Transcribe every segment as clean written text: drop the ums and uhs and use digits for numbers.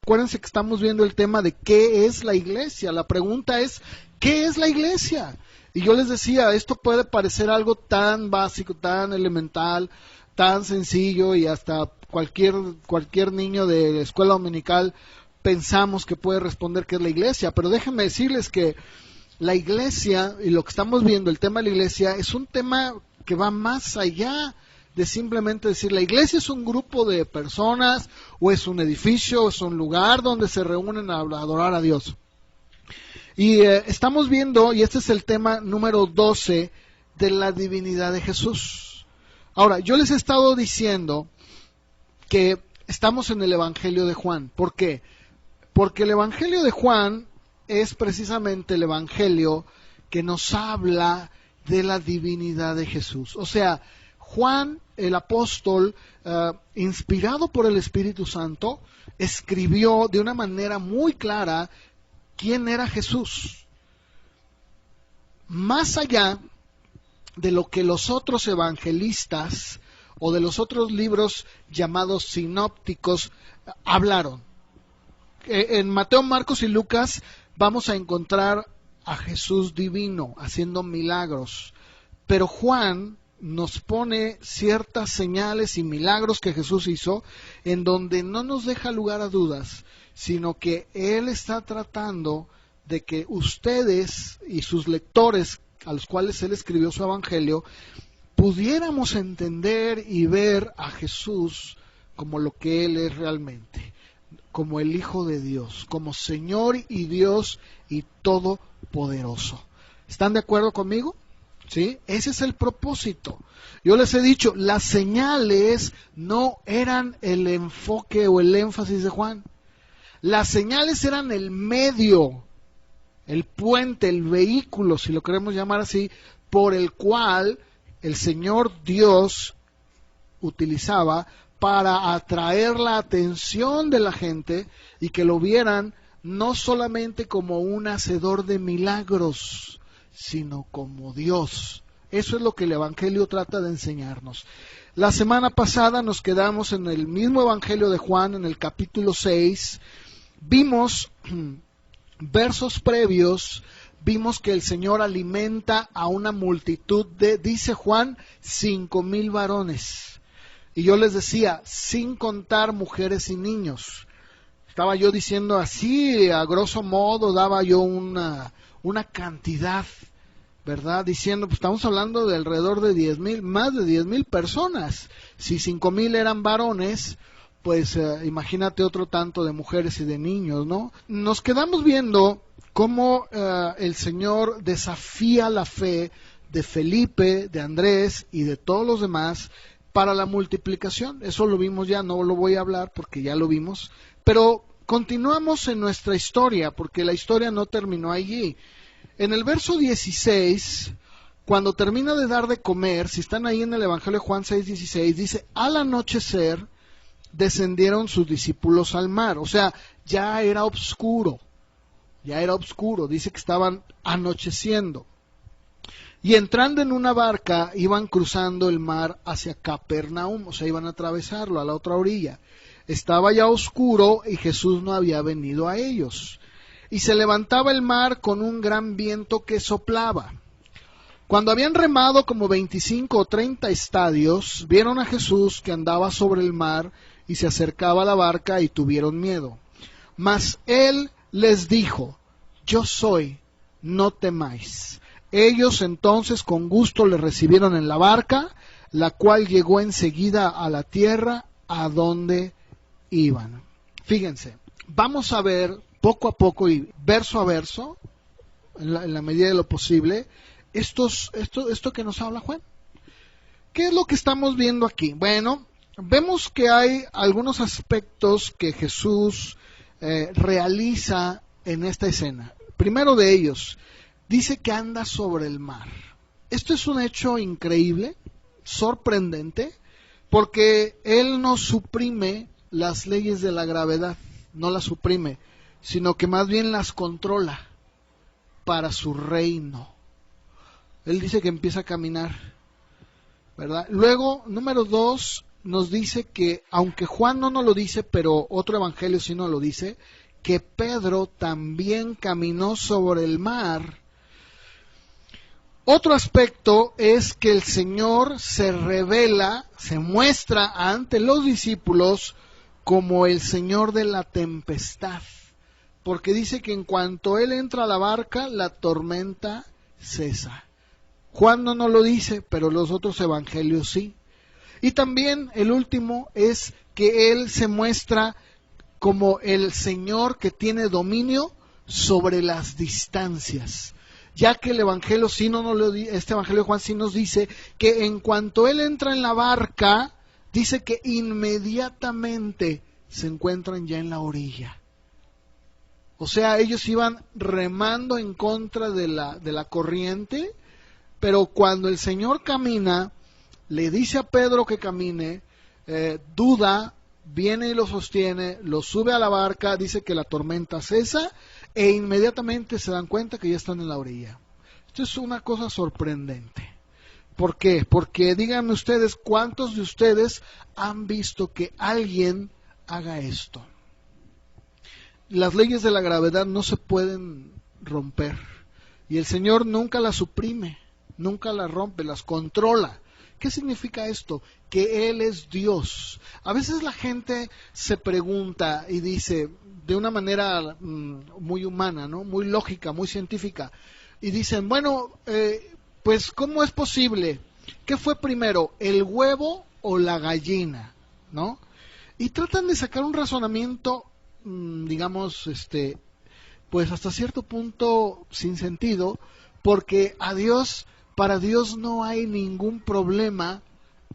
Acuérdense que estamos viendo el tema de qué es la iglesia. La pregunta es, ¿qué es la iglesia? Y yo les decía, esto puede parecer algo tan básico, tan elemental, tan sencillo, y hasta cualquier niño de escuela dominical pensamos que puede responder qué es la iglesia. Pero déjenme decirles que la iglesia, y lo que estamos viendo, el tema de la iglesia, es un tema que va más allá de simplemente decir la iglesia es un grupo de personas, o es un edificio, o es un lugar donde se reúnen a adorar a Dios. Y estamos viendo, y este es el tema número 12, de la divinidad de Jesús. Ahora, yo les he estado diciendo que estamos en el Evangelio de Juan. ¿Por qué? Porque el Evangelio de Juan es precisamente el Evangelio que nos habla de la divinidad de Jesús. O sea, Juan, el apóstol, inspirado por el Espíritu Santo, escribió de una manera muy clara quién era Jesús. Más allá de lo que los otros evangelistas o de los otros libros llamados sinópticos hablaron. En Mateo, Marcos y Lucas vamos a encontrar a Jesús divino haciendo milagros, pero Juan nos pone ciertas señales y milagros que Jesús hizo en donde no nos deja lugar a dudas, sino que Él está tratando de que ustedes y sus lectores, a los cuales Él escribió su evangelio, pudiéramos entender y ver a Jesús como lo que Él es realmente, como el Hijo de Dios, como Señor y Dios y Todopoderoso. ¿Están de acuerdo conmigo? ¿Sí? Ese es el propósito. Yo les he dicho, las señales no eran el enfoque o el énfasis de Juan. Las señales eran el medio, el puente, el vehículo, si lo queremos llamar así, por el cual el Señor Dios utilizaba para atraer la atención de la gente y que lo vieran no solamente como un hacedor de milagros, sino como Dios. Eso es lo que el Evangelio trata de enseñarnos. La semana pasada nos quedamos en el mismo Evangelio de Juan, en el capítulo 6. Vimos versos previos, vimos que el Señor alimenta a una multitud de, dice Juan, 5,000 varones. Y yo les decía, sin contar mujeres y niños. Estaba yo diciendo así, a grosso modo, daba yo una cantidad, ¿verdad? Diciendo, pues estamos hablando de alrededor de 10,000, más de 10,000 personas. Si 5,000 eran varones, pues imagínate otro tanto de mujeres y de niños, ¿no? Nos quedamos viendo cómo el Señor desafía la fe de Felipe, de Andrés y de todos los demás para la multiplicación. Eso lo vimos ya, no lo voy a hablar porque ya lo vimos, pero continuamos en nuestra historia, porque la historia no terminó allí. En el verso 16, cuando termina de dar de comer, si están ahí en el Evangelio de Juan 6:16, dice, al anochecer descendieron sus discípulos al mar. O sea, ya era oscuro, dice que estaban anocheciendo. Y entrando en una barca, iban cruzando el mar hacia Capernaum, o sea, iban a atravesarlo a la otra orilla. Estaba ya oscuro y Jesús no había venido a ellos. Y se levantaba el mar con un gran viento que soplaba. Cuando habían remado como 25 o 30 estadios, vieron a Jesús que andaba sobre el mar y se acercaba a la barca y tuvieron miedo. Mas él les dijo, yo soy, no temáis. Ellos entonces con gusto le recibieron en la barca, la cual llegó enseguida a la tierra a donde iban. Fíjense, vamos a ver poco a poco y verso a verso, en la medida de lo posible, esto que nos habla Juan. ¿Qué es lo que estamos viendo aquí? Bueno, vemos que hay algunos aspectos que Jesús realiza en esta escena. Primero de ellos, dice que anda sobre el mar. Esto es un hecho increíble, sorprendente, porque Él no suprime las leyes de la gravedad, no las suprime, sino que más bien las controla para su reino. Él dice que empieza a caminar, ¿verdad? Luego, número 2, nos dice que, aunque Juan no nos lo dice, pero otro evangelio sí nos lo dice, que Pedro también caminó sobre el mar. Otro aspecto es que el Señor se revela, se muestra ante los discípulos como el Señor de la tempestad, porque dice que en cuanto Él entra a la barca, la tormenta cesa. Juan no nos lo dice, pero los otros evangelios sí. Y también el último es que Él se muestra como el Señor que tiene dominio sobre las distancias, ya que el evangelio sí no nos lo este evangelio de Juan sí nos dice que en cuanto Él entra en la barca, dice que inmediatamente se encuentran ya en la orilla. O sea, ellos iban remando en contra de la corriente, pero cuando el Señor camina, le dice a Pedro que camine, duda, viene y lo sostiene, lo sube a la barca, dice que la tormenta cesa e inmediatamente se dan cuenta que ya están en la orilla. Esto es una cosa sorprendente. ¿Por qué? Porque díganme ustedes, ¿cuántos de ustedes han visto que alguien haga esto? Las leyes de la gravedad no se pueden romper y el Señor nunca las suprime, nunca las rompe, las controla. ¿Qué significa esto? Que Él es Dios. A veces la gente se pregunta y dice, de una manera muy humana, ¿no? Muy lógica, muy científica, y dicen, bueno, pues ¿cómo es posible? ¿Qué fue primero, el huevo o la gallina? ¿No? Y tratan de sacar un razonamiento, digamos, pues hasta cierto punto sin sentido, porque para Dios no hay ningún problema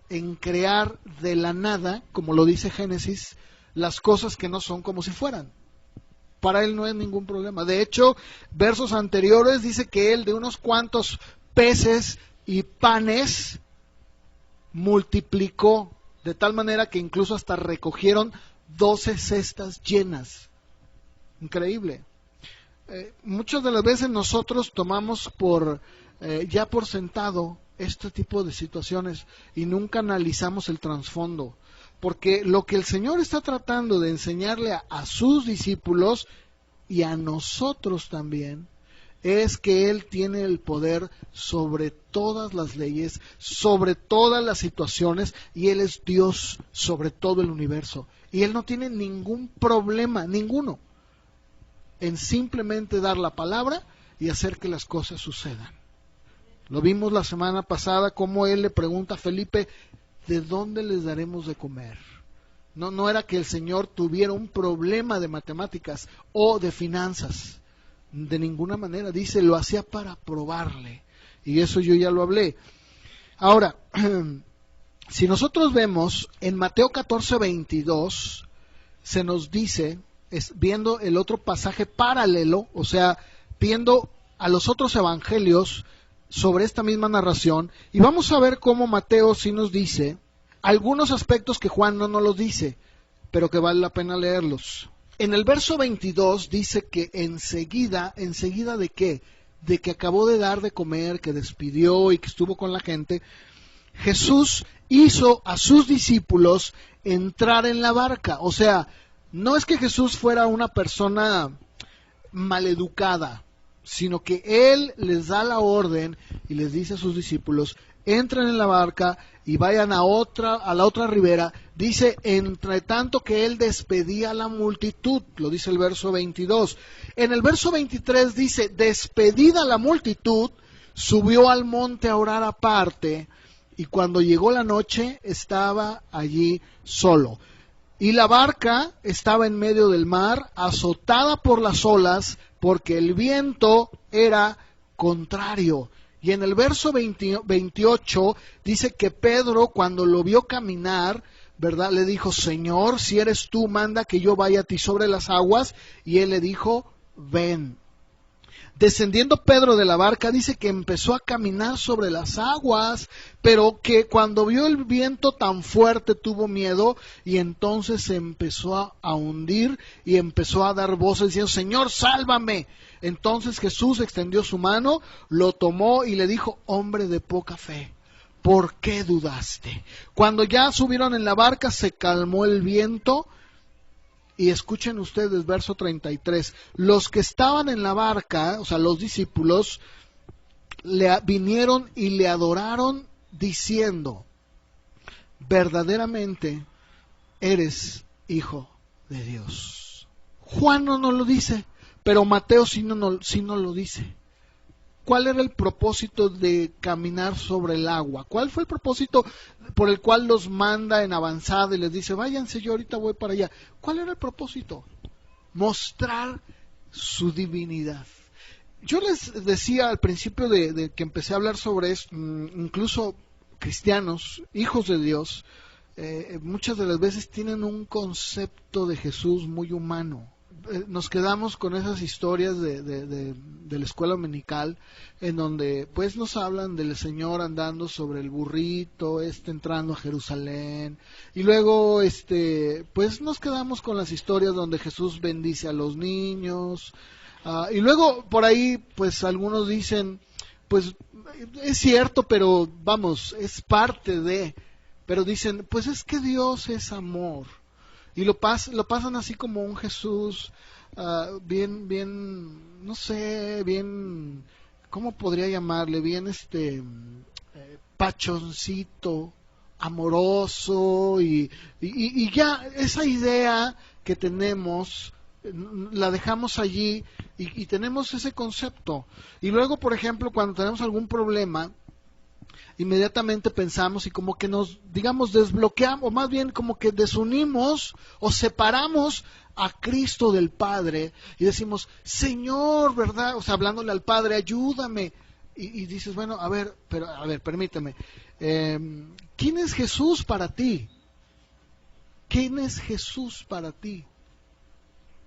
en crear de la nada, como lo dice Génesis, las cosas que no son como si fueran. Para Él no hay ningún problema. De hecho, versos anteriores dice que Él de unos cuantos peces y panes multiplicó, de tal manera que incluso hasta recogieron 12 cestas llenas. Increíble. Muchas de las veces nosotros tomamos ya por sentado este tipo de situaciones y nunca analizamos el trasfondo, porque lo que el Señor está tratando de enseñarle a sus discípulos y a nosotros también es que Él tiene el poder sobre todas las leyes, sobre todas las situaciones, y Él es Dios sobre todo el universo, y Él no tiene ningún problema, ninguno, en simplemente dar la palabra y hacer que las cosas sucedan. Lo vimos la semana pasada, cómo Él le pregunta a Felipe, ¿de dónde les daremos de comer? No era que el Señor tuviera un problema de matemáticas o de finanzas, de ninguna manera. Dice, lo hacía para probarle, y eso yo ya lo hablé. Ahora, si nosotros vemos en Mateo 14:22, se nos dice, viendo el otro pasaje paralelo, o sea, viendo a los otros evangelios sobre esta misma narración, y vamos a ver cómo Mateo sí nos dice algunos aspectos que Juan no nos los dice, pero que vale la pena leerlos. En el verso 22 dice que ¿enseguida de qué? De que acabó de dar de comer, que despidió y que estuvo con la gente, Jesús hizo a sus discípulos entrar en la barca. O sea, no es que Jesús fuera una persona maleducada, sino que Él les da la orden y les dice a sus discípulos, entren en la barca y vayan a la otra ribera. Dice, entre tanto que Él despedía a la multitud, lo dice el verso 22. En el verso 23 dice, despedida la multitud, subió al monte a orar aparte, y cuando llegó la noche estaba allí solo. Y la barca estaba en medio del mar, azotada por las olas, porque el viento era contrario. Y en el verso 28 dice que Pedro, cuando lo vio caminar, ¿verdad?, le dijo, Señor, si eres tú, manda que yo vaya a ti sobre las aguas. Y él le dijo, ven. Descendiendo Pedro de la barca, dice que empezó a caminar sobre las aguas, pero que cuando vio el viento tan fuerte tuvo miedo, y entonces se empezó a hundir y empezó a dar voces diciendo, Señor, sálvame. Entonces Jesús extendió su mano, lo tomó y le dijo, hombre de poca fe, ¿por qué dudaste? Cuando ya subieron en la barca, se calmó el viento. Y escuchen ustedes, verso 33. Los que estaban en la barca, o sea, los discípulos, vinieron y le adoraron diciendo: verdaderamente eres hijo de Dios. Juan no nos lo dice, pero Mateo sí no lo dice. ¿Cuál era el propósito de caminar sobre el agua? ¿Cuál fue el propósito por el cual los manda en avanzada y les dice: váyanse, yo ahorita voy para allá? ¿Cuál era el propósito? Mostrar su divinidad. Yo les decía al principio de que empecé a hablar sobre esto, incluso cristianos, hijos de Dios, muchas de las veces tienen un concepto de Jesús muy humano. Nos quedamos con esas historias de la escuela dominical, en donde pues nos hablan del Señor andando sobre el burrito, entrando a Jerusalén, y luego pues nos quedamos con las historias donde Jesús bendice a los niños, y luego por ahí pues algunos dicen, pues es cierto, pero vamos, es parte de, pero dicen, pues es que Dios es amor. Y lo pasan así como un Jesús bien, no sé, bien, ¿cómo podría llamarle? Bien pachoncito, amoroso, y ya esa idea que tenemos, la dejamos allí y tenemos ese concepto. Y luego, por ejemplo, cuando tenemos algún problema, inmediatamente pensamos y como que nos, digamos, desbloqueamos, o más bien como que desunimos o separamos a Cristo del Padre y decimos: Señor, ¿verdad? O sea, hablándole al Padre, ayúdame. Y dices, bueno, a ver, permíteme. ¿Quién es Jesús para ti? ¿Quién es Jesús para ti?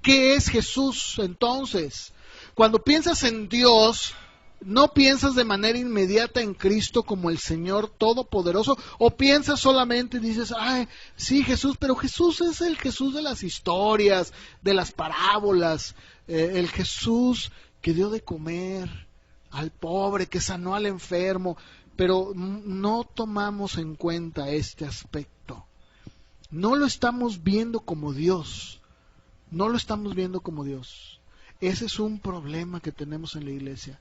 ¿Qué es Jesús entonces? Cuando piensas en Dios, ¿no piensas de manera inmediata en Cristo como el Señor Todopoderoso? ¿O piensas solamente y dices: ay, sí, Jesús, pero Jesús es el Jesús de las historias, de las parábolas, el Jesús que dio de comer al pobre, que sanó al enfermo? Pero no tomamos en cuenta este aspecto. No lo estamos viendo como Dios. No lo estamos viendo como Dios. Ese es un problema que tenemos en la iglesia.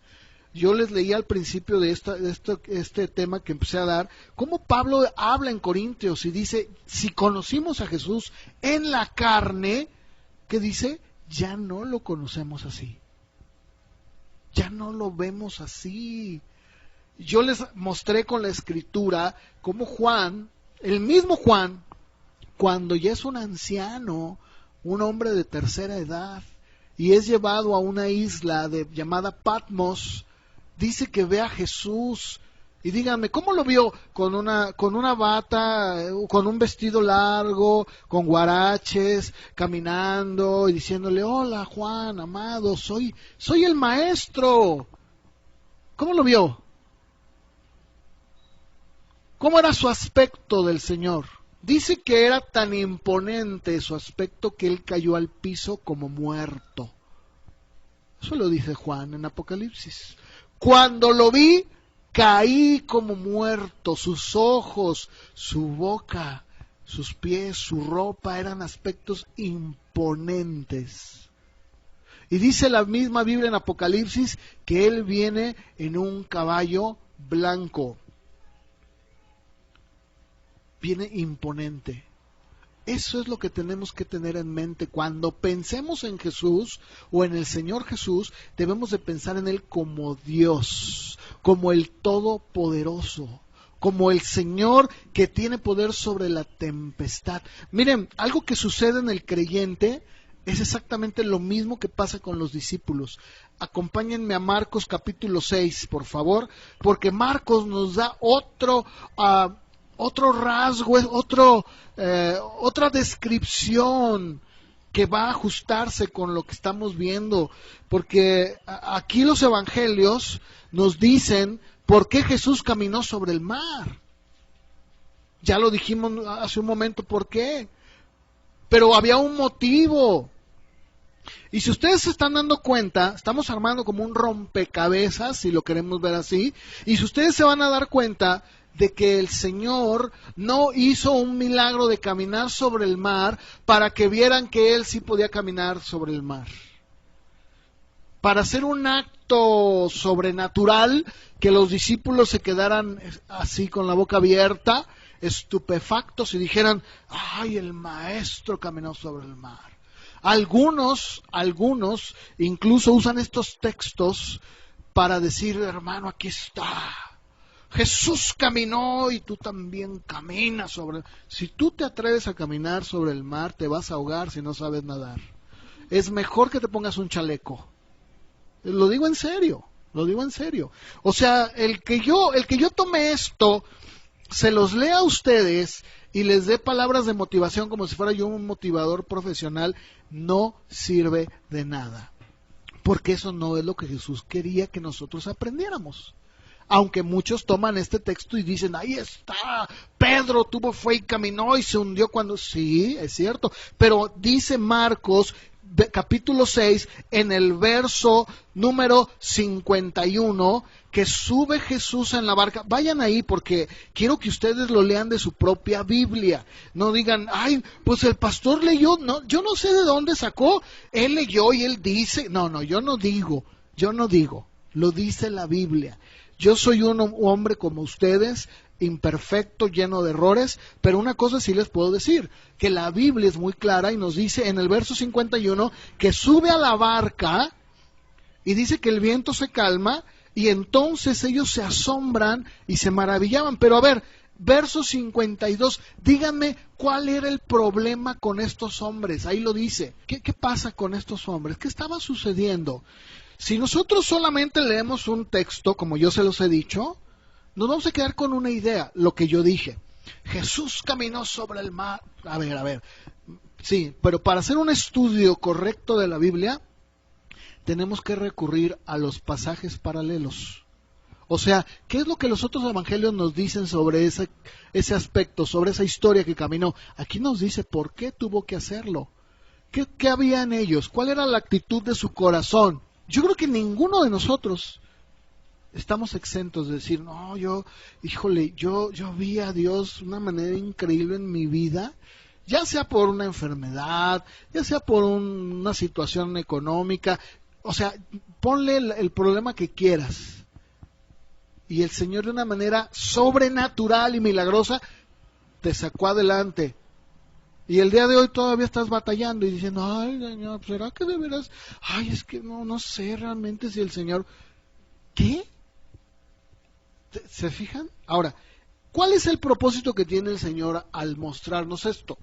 Yo les leía al principio de este tema que empecé a dar, cómo Pablo habla en Corintios y dice: si conocimos a Jesús en la carne, ¿qué dice? Ya no lo conocemos así. Ya no lo vemos así. Yo les mostré con la escritura cómo Juan, el mismo Juan, cuando ya es un anciano, un hombre de tercera edad, y es llevado a una isla llamada Patmos, dice que ve a Jesús. Y díganme, ¿cómo lo vio? Con una bata, con un vestido largo, con guaraches, caminando y diciéndole: hola Juan, amado, soy el maestro. ¿Cómo lo vio? ¿Cómo era su aspecto del Señor? Dice que era tan imponente su aspecto que él cayó al piso como muerto. Eso lo dice Juan en Apocalipsis. Cuando lo vi, caí como muerto. Sus ojos, su boca, sus pies, su ropa eran aspectos imponentes. Y dice la misma Biblia en Apocalipsis que él viene en un caballo blanco. Viene imponente. Eso es lo que tenemos que tener en mente. Cuando pensemos en Jesús o en el Señor Jesús, debemos de pensar en Él como Dios, como el Todopoderoso, como el Señor que tiene poder sobre la tempestad. Miren, algo que sucede en el creyente es exactamente lo mismo que pasa con los discípulos. Acompáñenme a Marcos capítulo 6, por favor, porque Marcos nos da otro rasgo, otra descripción que va a ajustarse con lo que estamos viendo, porque aquí los evangelios nos dicen por qué Jesús caminó sobre el mar. Ya lo dijimos hace un momento por qué, pero había un motivo. Y si ustedes se están dando cuenta, estamos armando como un rompecabezas, si lo queremos ver así, y si ustedes se van a dar cuenta, de que el Señor no hizo un milagro de caminar sobre el mar para que vieran que Él sí podía caminar sobre el mar. Para hacer un acto sobrenatural, que los discípulos se quedaran así con la boca abierta, estupefactos, y dijeran: ¡ay, el Maestro caminó sobre el mar! Algunos incluso usan estos textos para decir: hermano, aquí está, Jesús caminó y tú también caminas sobre el mar. Si tú te atreves a caminar sobre el mar, te vas a ahogar si no sabes nadar. Es mejor que te pongas un chaleco. Lo digo en serio, lo digo en serio. O sea, el que yo tome esto, se los lea a ustedes y les dé palabras de motivación como si fuera yo un motivador profesional, no sirve de nada. Porque eso no es lo que Jesús quería que nosotros aprendiéramos. Aunque muchos toman este texto y dicen: ahí está, Pedro fue y caminó y se hundió cuando... Sí, es cierto, pero dice Marcos capítulo 6 en el verso número 51 que sube Jesús en la barca. Vayan ahí porque quiero que ustedes lo lean de su propia Biblia. No digan: ay, pues el pastor leyó, no, yo no sé de dónde sacó, él leyó y él dice. No, yo no digo, lo dice la Biblia. Yo soy un hombre como ustedes, imperfecto, lleno de errores, pero una cosa sí les puedo decir, que la Biblia es muy clara y nos dice en el verso 51 que sube a la barca y dice que el viento se calma y entonces ellos se asombran y se maravillaban. Pero a ver, verso 52, díganme cuál era el problema con estos hombres. Ahí lo dice. ¿Qué pasa con estos hombres? ¿Qué estaba sucediendo? Si nosotros solamente leemos un texto, como yo se los he dicho, nos vamos a quedar con una idea, lo que yo dije. Jesús caminó sobre el mar. A ver. Sí, pero para hacer un estudio correcto de la Biblia, tenemos que recurrir a los pasajes paralelos. O sea, ¿qué es lo que los otros evangelios nos dicen sobre ese aspecto, sobre esa historia que caminó? Aquí nos dice por qué tuvo que hacerlo. ¿Qué había en ellos? ¿Cuál era la actitud de su corazón? Yo creo que ninguno de nosotros estamos exentos de decir: no, yo vi a Dios de una manera increíble en mi vida, ya sea por una enfermedad, ya sea por una situación económica. O sea, ponle el problema que quieras. Y el Señor de una manera sobrenatural y milagrosa te sacó adelante. Y el día de hoy todavía estás batallando y diciendo: ay, Señor, ¿será que de veras? Ay, es que no sé realmente si el Señor... ¿Qué? ¿Se fijan? Ahora, ¿cuál es el propósito que tiene el Señor al mostrarnos esto?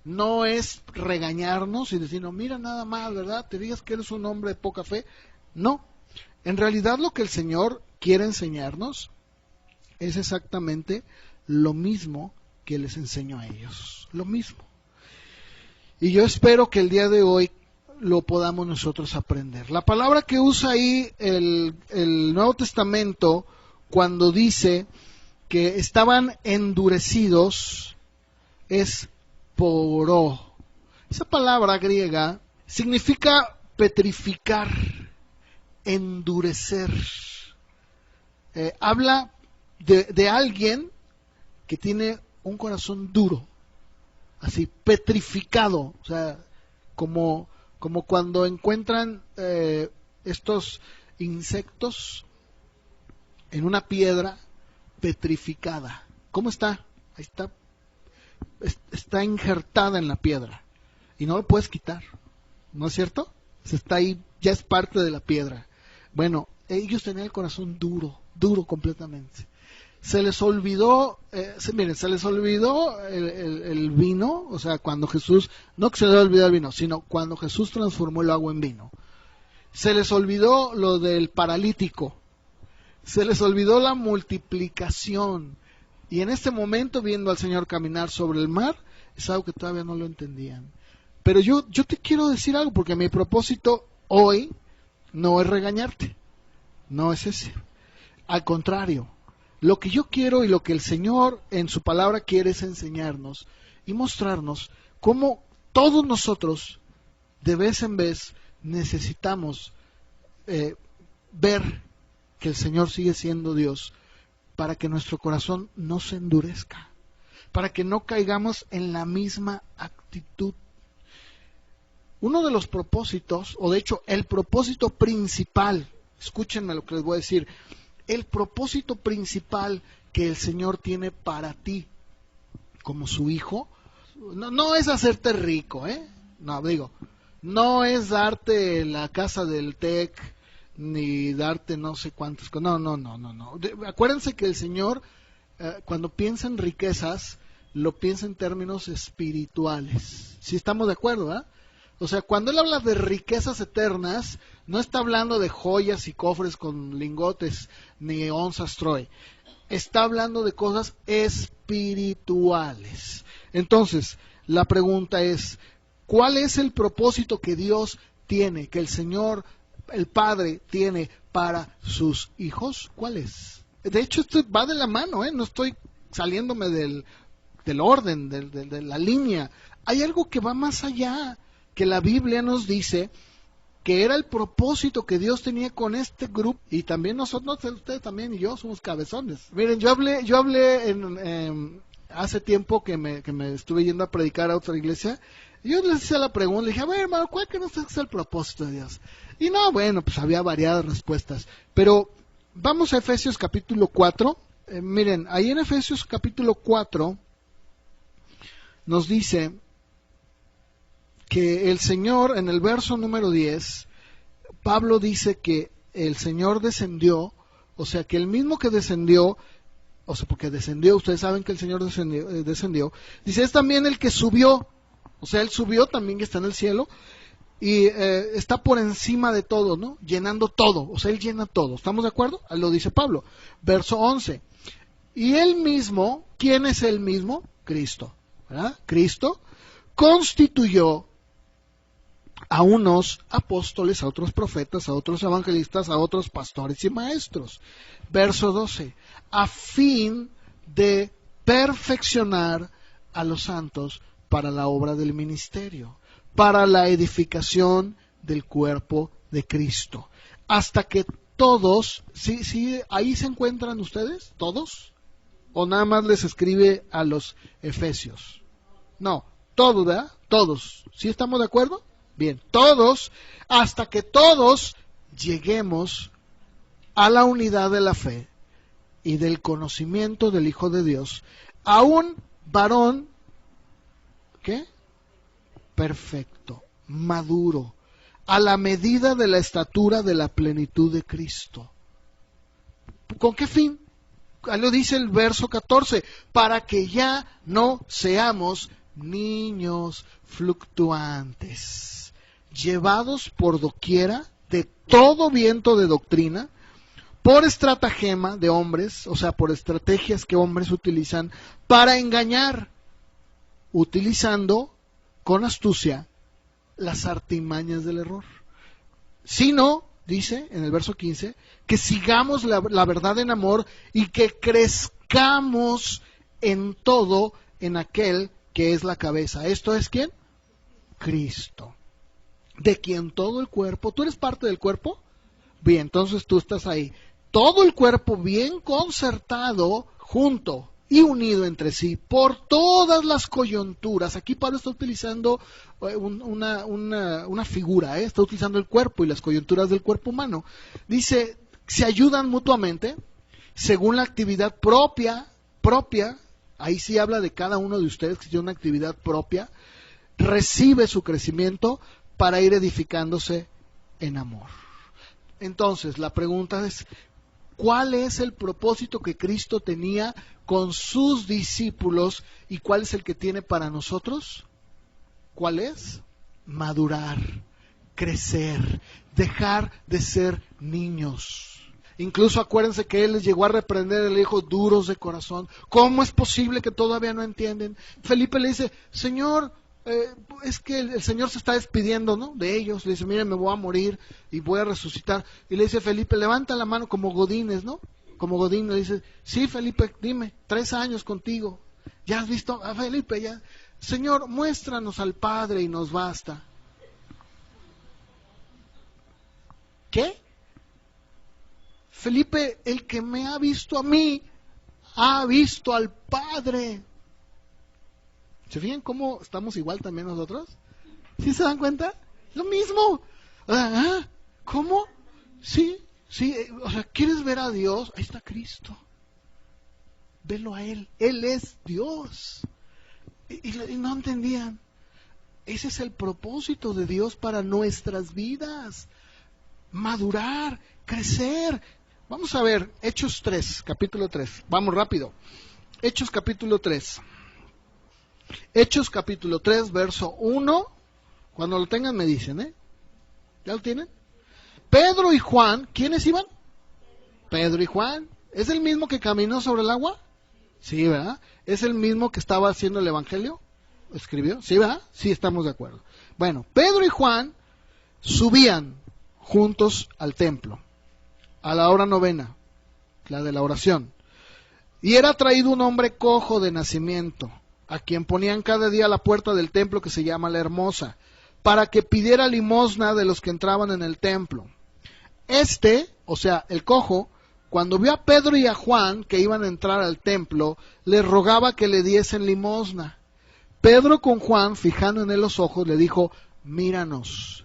No es regañarnos y decir: no, mira nada más, ¿verdad? Te digas que eres un hombre de poca fe. No, en realidad lo que el Señor quiere enseñarnos es exactamente lo mismo que les enseñó a ellos, lo mismo. Y yo espero que el día de hoy lo podamos nosotros aprender. La palabra que usa ahí el Nuevo Testamento cuando dice que estaban endurecidos es poró. Esa palabra griega significa petrificar, endurecer. Habla de alguien que tiene un corazón duro, así petrificado, o sea, como cuando encuentran estos insectos en una piedra petrificada. ¿Cómo está? Ahí está injertada en la piedra y no lo puedes quitar, ¿no es cierto? Está ahí, ya es parte de la piedra. Bueno, ellos tenían el corazón duro completamente. Se les olvidó, se les olvidó el vino, o sea, cuando Jesús, no que se les olvidó el vino, sino cuando Jesús transformó el agua en vino. Se les olvidó lo del paralítico, se les olvidó la multiplicación. Y en este momento, viendo al Señor caminar sobre el mar, es algo que todavía no lo entendían. Pero yo te quiero decir algo, porque mi propósito hoy no es regañarte, no es ese. Al contrario, lo que yo quiero y lo que el Señor en su palabra quiere es enseñarnos y mostrarnos cómo todos nosotros, de vez en vez, necesitamos ver que el Señor sigue siendo Dios, para que nuestro corazón no se endurezca, para que no caigamos en la misma actitud. Uno de los propósitos, o de hecho el propósito principal, escúchenme lo que les voy a decir, el propósito principal que el Señor tiene para ti como su hijo, no es hacerte rico, no es darte la casa del TEC, ni darte no sé cuántos, no. Acuérdense que el Señor, cuando piensa en riquezas, lo piensa en términos espirituales. ¿Sí estamos de acuerdo, eh? O sea, cuando Él habla de riquezas eternas, no está hablando de joyas y cofres con lingotes, ni onzas Troy. Está hablando de cosas espirituales. Entonces, la pregunta es, ¿cuál es el propósito que Dios tiene, que el Señor, el Padre, tiene para sus hijos? ¿Cuál es? De hecho, esto va de la mano, no estoy saliéndome del orden, de la línea. Hay algo que va más allá, que la Biblia nos dice que era el propósito que Dios tenía con este grupo, y también nosotros, ustedes también y yo somos cabezones. Miren, yo hablé hace tiempo que me estuve yendo a predicar a otra iglesia, y yo les hice la pregunta, le dije, a ver hermano, ¿cuál que no es el propósito de Dios? Y no, bueno, pues había variadas respuestas, pero vamos a Efesios capítulo 4, miren, ahí en Efesios capítulo 4 nos dice que el Señor, en el verso número 10, Pablo dice que el Señor descendió, o sea, que el mismo que descendió, o sea, porque descendió, ustedes saben que el Señor descendió, dice, es también el que subió, o sea, Él subió también, que está en el cielo, y está por encima de todo, ¿no? Llenando todo, o sea, Él llena todo, ¿estamos de acuerdo? Lo dice Pablo, verso 11, y Él mismo, ¿quién es Él mismo? Cristo, ¿verdad? Cristo constituyó a unos apóstoles, a otros profetas, a otros evangelistas, a otros pastores y maestros. Verso 12, a fin de perfeccionar a los santos para la obra del ministerio, para la edificación del cuerpo de Cristo, hasta que todos, ¿sí, ahí se encuentran ustedes? ¿Todos? ¿O nada más les escribe a los efesios? No, todos, ¿verdad? Todos. ¿Sí estamos de acuerdo? Bien, todos, hasta que todos lleguemos a la unidad de la fe y del conocimiento del Hijo de Dios, a un varón, ¿qué? Perfecto, maduro, a la medida de la estatura de la plenitud de Cristo. ¿Con qué fin? Ahí lo dice el verso 14, para que ya no seamos niños fluctuantes, llevados por doquiera de todo viento de doctrina, por estratagema de hombres, o sea, por estrategias que hombres utilizan para engañar, utilizando con astucia las artimañas del error. Sino, dice en el verso 15, que sigamos la verdad en amor y que crezcamos en todo en aquel que es la cabeza. ¿Esto es quién? Cristo. De quien todo el cuerpo, ¿tú eres parte del cuerpo? Bien, entonces tú estás ahí. Todo el cuerpo bien concertado, junto y unido entre sí, por todas las coyunturas. Aquí Pablo está utilizando una figura, está utilizando el cuerpo y las coyunturas del cuerpo humano. Dice, se ayudan mutuamente, según la actividad propia, ahí sí habla de cada uno de ustedes que tiene una actividad propia, recibe su crecimiento para ir edificándose en amor. Entonces, la pregunta es, ¿cuál es el propósito que Cristo tenía con sus discípulos y cuál es el que tiene para nosotros? ¿Cuál es? Madurar, crecer, dejar de ser niños. Incluso acuérdense que Él les llegó a reprender, Él dijo, duros de corazón. ¿Cómo es posible que todavía no entienden? Felipe le dice, Señor, es que el Señor se está despidiendo, ¿no?, de ellos. Le dice, miren, me voy a morir y voy a resucitar. Y le dice Felipe, levanta la mano como Godínez, ¿no? Como Godín le dice, sí, Felipe, dime, 3 años contigo. ¿Ya has visto a Felipe? Ya, Señor, muéstranos al Padre y nos basta. ¿Qué? Felipe, el que me ha visto a mí, ha visto al Padre. ¿Se fijan cómo estamos igual también nosotros? ¿Sí se dan cuenta? Lo mismo. ¿Cómo? Sí, o sea, ¿quieres ver a Dios? Ahí está Cristo. Velo a Él. Él es Dios. Y no entendían. Ese es el propósito de Dios para nuestras vidas. Madurar, crecer. Vamos a ver Hechos 3, capítulo 3. Vamos rápido. Hechos capítulo 3. Hechos capítulo 3, verso 1. Cuando lo tengan me dicen, ¿ya lo tienen? Pedro y Juan, ¿quiénes iban? Pedro y Juan. ¿Es el mismo que caminó sobre el agua? Sí, ¿verdad? ¿Es el mismo que estaba haciendo el evangelio? ¿Escribió? Sí, ¿verdad? Sí, estamos de acuerdo. Bueno, Pedro y Juan subían juntos al templo, a la hora novena, la de la oración. Y era traído un hombre cojo de nacimiento, a quien ponían cada día a la puerta del templo que se llama La Hermosa, para que pidiera limosna de los que entraban en el templo. O sea, el cojo, cuando vio a Pedro y a Juan que iban a entrar al templo, les rogaba que le diesen limosna. Pedro con Juan, fijando en él los ojos, le dijo, míranos.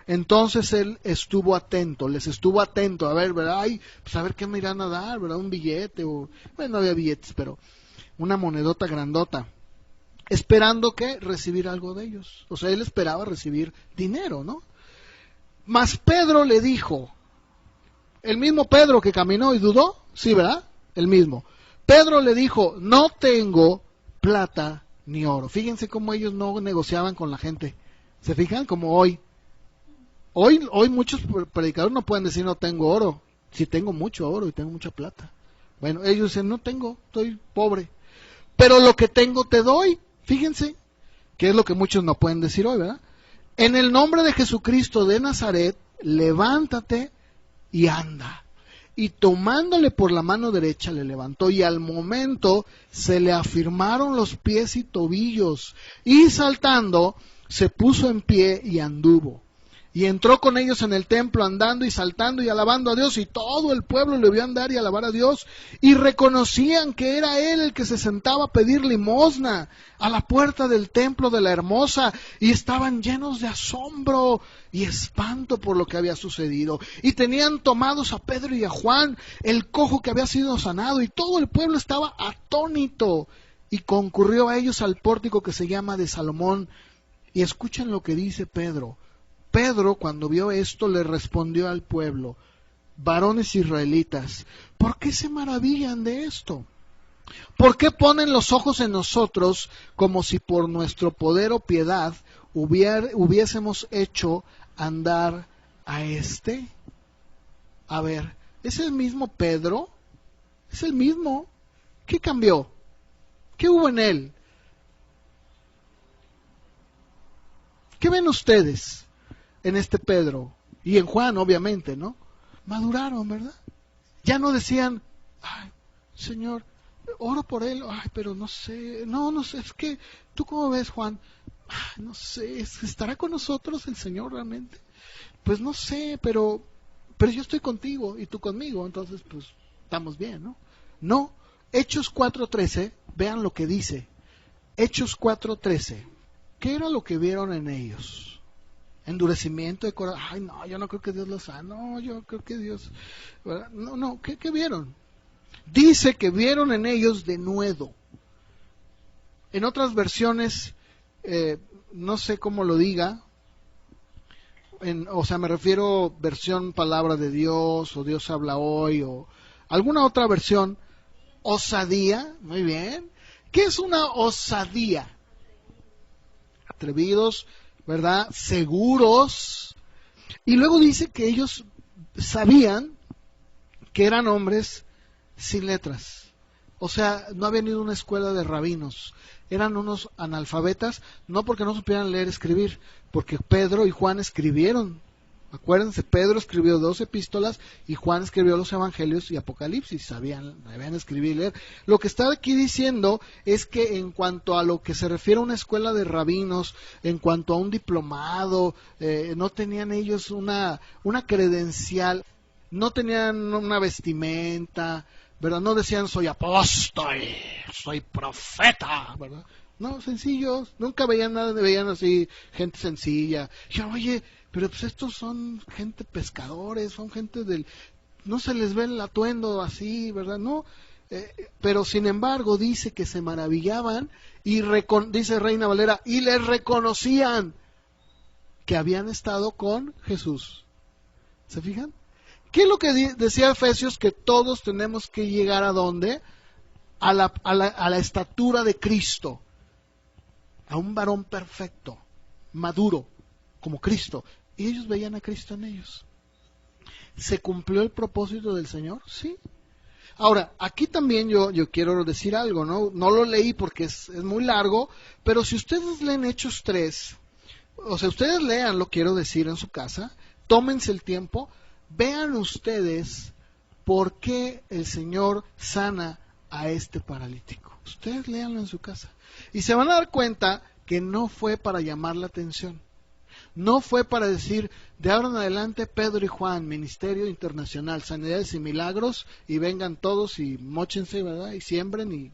Entonces él estuvo atento, les estuvo atento, a ver, ¿verdad? Ay, pues a ver qué me irán a dar, ¿verdad? Un billete, bueno, no había billetes, pero una monedota grandota, esperando que recibir algo de ellos. O sea, él esperaba recibir dinero, ¿no? Mas Pedro le dijo, el mismo Pedro que caminó y dudó, sí, ¿verdad? El mismo. Pedro le dijo, no tengo plata ni oro. Fíjense cómo ellos no negociaban con la gente. ¿Se fijan? Como hoy. Hoy muchos predicadores no pueden decir no tengo oro. Si tengo mucho oro y tengo mucha plata. Bueno, ellos dicen no tengo, estoy pobre. Pero lo que tengo te doy. Fíjense, que es lo que muchos no pueden decir hoy, ¿verdad? En el nombre de Jesucristo de Nazaret, levántate y anda. Y tomándole por la mano derecha le levantó, y al momento se le afirmaron los pies y tobillos, y saltando se puso en pie y anduvo. Y entró con ellos en el templo andando y saltando y alabando a Dios, y todo el pueblo le vio andar y alabar a Dios, y reconocían que era él el que se sentaba a pedir limosna a la puerta del templo de La Hermosa, y estaban llenos de asombro y espanto por lo que había sucedido. Y tenían tomados a Pedro y a Juan, el cojo que había sido sanado, y todo el pueblo estaba atónito, y concurrió a ellos al pórtico que se llama de Salomón. Y escuchen lo que dice Pedro. Pedro, cuando vio esto, le respondió al pueblo, varones israelitas, ¿por qué se maravillan de esto? ¿Por qué ponen los ojos en nosotros como si por nuestro poder o piedad hubiésemos hecho andar a este? A ver, ¿es el mismo Pedro? ¿Es el mismo? ¿Qué cambió? ¿Qué hubo en él? ¿Qué ven ustedes en este Pedro? Y en Juan, obviamente, ¿no? Maduraron, ¿verdad? Ya no decían, ay, Señor, oro por él, ay, pero no sé, no sé, es que, ¿tú cómo ves, Juan? Ay, no sé, ¿estará con nosotros el Señor realmente? Pues no sé, pero yo estoy contigo y tú conmigo, entonces pues estamos bien, ¿no? No, Hechos 4:13, vean lo que dice, Hechos 4:13, ¿qué era lo que vieron en ellos? Endurecimiento de corazón. Ay, no, yo no creo que Dios los haga. No, yo creo que Dios, ¿verdad? No, ¿qué vieron? Dice que vieron en ellos denuedo. En otras versiones, no sé cómo lo diga, o sea, me refiero versión palabra de Dios, o Dios habla hoy, o alguna otra versión, osadía, muy bien. ¿Qué es una osadía? Atrevidos, ¿verdad? Seguros. Y luego dice que ellos sabían que eran hombres sin letras. O sea, no habían ido a una escuela de rabinos. Eran unos analfabetas, no porque no supieran leer y escribir, porque Pedro y Juan escribieron. Acuérdense, Pedro escribió 2 epístolas y Juan escribió los evangelios y Apocalipsis, sabían escribir y leer. Lo que está aquí diciendo es que en cuanto a lo que se refiere a una escuela de rabinos, en cuanto a un diplomado, no tenían ellos una credencial, no tenían una vestimenta, ¿verdad? No decían soy apóstol, soy profeta, ¿verdad? No, sencillos, nunca veían nada, veían así gente sencilla. Dijeron, oye, pero pues estos son gente pescadores, son gente del... No se les ve el atuendo así, ¿verdad? No, pero sin embargo dice que se maravillaban y dice Reina Valera, y les reconocían que habían estado con Jesús. ¿Se fijan? ¿Qué es lo que decía Efesios? Que todos tenemos que llegar a dónde? A la estatura de Cristo, a un varón perfecto, maduro, como Cristo. Y ellos veían a Cristo en ellos. ¿Se cumplió el propósito del Señor? Sí. Ahora, aquí también yo quiero decir algo, ¿no? No lo leí porque es muy largo, pero si ustedes leen Hechos 3, o sea, ustedes leanlo, quiero decir, en su casa, tómense el tiempo, vean ustedes por qué el Señor sana a este paralítico. Ustedes léanlo en su casa. Y se van a dar cuenta que no fue para llamar la atención. No fue para decir, de ahora en adelante Pedro y Juan, Ministerio Internacional, Sanidades y Milagros, y vengan todos y móchense, ¿verdad? Y siembren y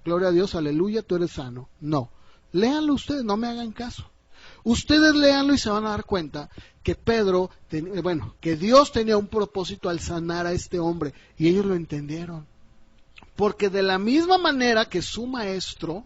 gloria a Dios, aleluya, tú eres sano. No, léanlo ustedes, no me hagan caso. Ustedes léanlo y se van a dar cuenta que que Dios tenía un propósito al sanar a este hombre, y ellos lo entendieron. Porque de la misma manera que su maestro,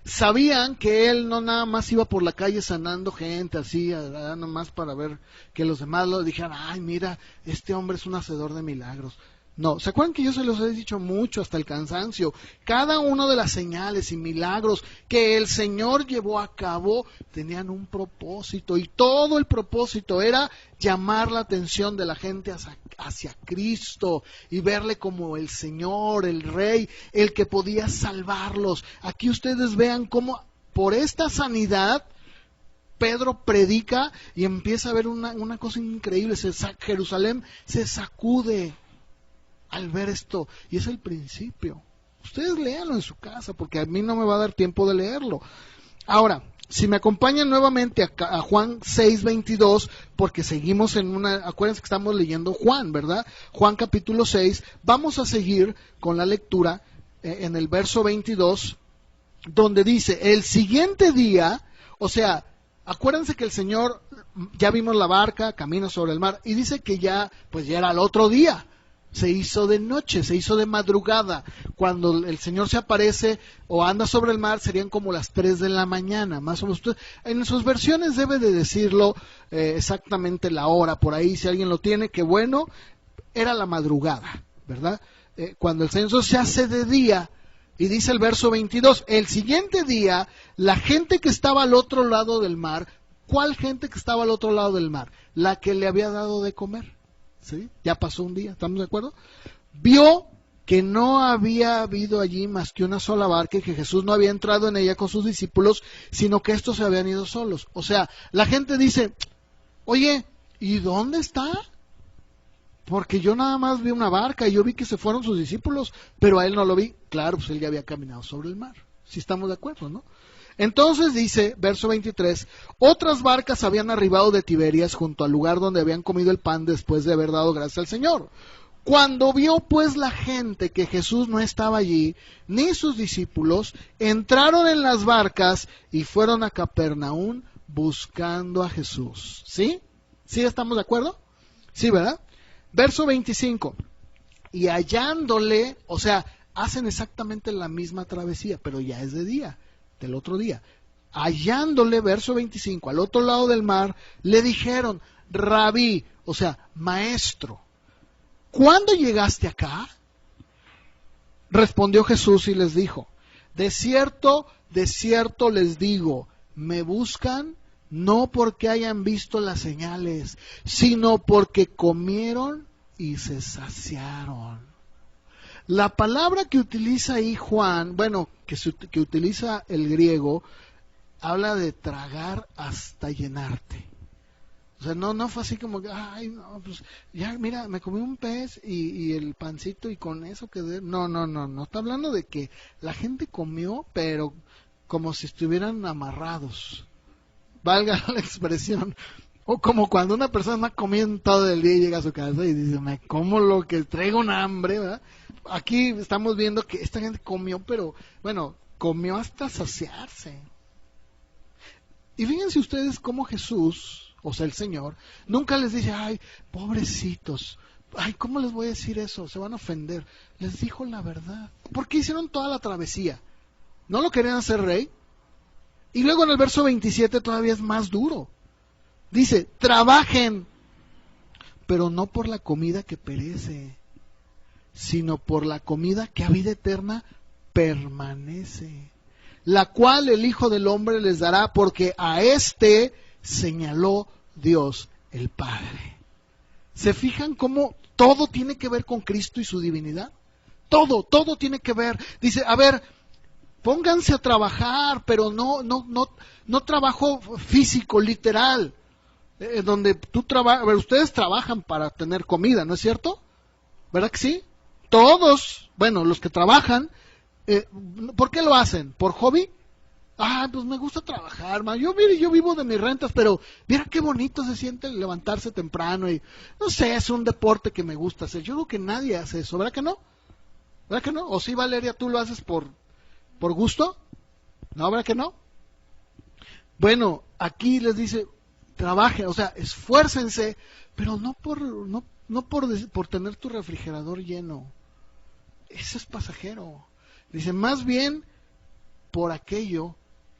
sabían que él no nada más iba por la calle sanando gente así, nada más para ver que los demás lo dijeran, ay mira, este hombre es un hacedor de milagros. No, ¿se acuerdan que yo se los he dicho mucho hasta el cansancio? Cada una de las señales y milagros que el Señor llevó a cabo tenían un propósito, y todo el propósito era llamar la atención de la gente hacia Cristo y verle como el Señor, el Rey, el que podía salvarlos. Aquí ustedes vean cómo por esta sanidad Pedro predica y empieza a ver una cosa increíble. Jerusalén se sacude al ver esto, y es el principio. Ustedes léanlo en su casa, porque a mí no me va a dar tiempo de leerlo. Ahora, si me acompañan nuevamente a Juan 6:22, porque seguimos acuérdense que estamos leyendo Juan, ¿verdad? Juan capítulo 6, vamos a seguir con la lectura en el verso 22, donde dice, el siguiente día, o sea, acuérdense que el Señor, ya vimos la barca, camina sobre el mar, y dice que ya era el otro día. Se hizo de noche, se hizo de madrugada. Cuando el Señor se aparece o anda sobre el mar, serían como las 3 de la mañana, más o menos. En sus versiones debe de decirlo exactamente la hora, por ahí, si alguien lo tiene, que bueno, era la madrugada, ¿verdad? Cuando el Señor se hace de día, y dice el verso 22, el siguiente día, la gente que estaba al otro lado del mar, ¿cuál gente que estaba al otro lado del mar? La que le había dado de comer. ¿Sí? Ya pasó un día, ¿estamos de acuerdo? Vio que no había habido allí más que una sola barca y que Jesús no había entrado en ella con sus discípulos, sino que estos se habían ido solos. O sea, la gente dice, oye, ¿y dónde está? Porque yo nada más vi una barca y yo vi que se fueron sus discípulos, pero a él no lo vi. Claro, pues él ya había caminado sobre el mar. Si estamos de acuerdo, ¿no? Entonces dice, verso 23, otras barcas habían arribado de Tiberias junto al lugar donde habían comido el pan después de haber dado gracias al Señor. Cuando vio pues la gente que Jesús no estaba allí, ni sus discípulos, entraron en las barcas y fueron a Capernaum buscando a Jesús. ¿Sí? ¿Sí estamos de acuerdo? Sí, ¿verdad? Verso 25, y hallándole, o sea, hacen exactamente la misma travesía, pero ya es de día. Del otro día, hallándole, verso 25, al otro lado del mar, le dijeron, Rabí, o sea, maestro, ¿cuándo llegaste acá? Respondió Jesús y les dijo, de cierto les digo, me buscan no porque hayan visto las señales, sino porque comieron y se saciaron. La palabra que utiliza ahí Juan, que utiliza el griego, habla de tragar hasta llenarte. O sea, no fue así como que, ay, no, pues ya, mira, me comí un pez y el pancito y con eso quedé. No, está hablando de que la gente comió, pero como si estuvieran amarrados. Valga la expresión. O como cuando una persona está comiendo todo el día y llega a su casa y dice, me como lo que traigo un hambre, ¿verdad? aquí estamos viendo que esta gente comió, pero bueno, comió hasta saciarse. Y fíjense ustedes cómo Jesús, o sea el Señor, nunca les dice, ay, pobrecitos, ay, ¿cómo les voy a decir eso? Se van a ofender. Les dijo la verdad. Porque hicieron toda la travesía. ¿No lo querían hacer rey? Y luego en el verso 27 todavía es más duro. Dice, trabajen, pero no por la comida que perece, sino por la comida que a vida eterna permanece, la cual el Hijo del Hombre les dará, porque a éste señaló Dios el Padre. ¿Se fijan cómo todo tiene que ver con Cristo y su divinidad? Todo tiene que ver. Dice, a ver, pónganse a trabajar, pero no trabajo físico, literal, donde ustedes trabajan para tener comida, ¿no es cierto? ¿Verdad que sí? Todos, bueno, los que trabajan, ¿por qué lo hacen? ¿Por hobby? Ah, pues me gusta trabajar, man. Yo vivo de mis rentas, pero mira qué bonito se siente levantarse temprano y, no sé, es un deporte que me gusta hacer. Yo creo que nadie hace eso, ¿verdad que no? ¿Verdad que no? ¿O sí, Valeria, tú lo haces por gusto? ¿No, verdad que no? Bueno, aquí les dice, trabajen, o sea, esfuércense, pero no por tener tu refrigerador lleno. Eso es pasajero. Dice, más bien por aquello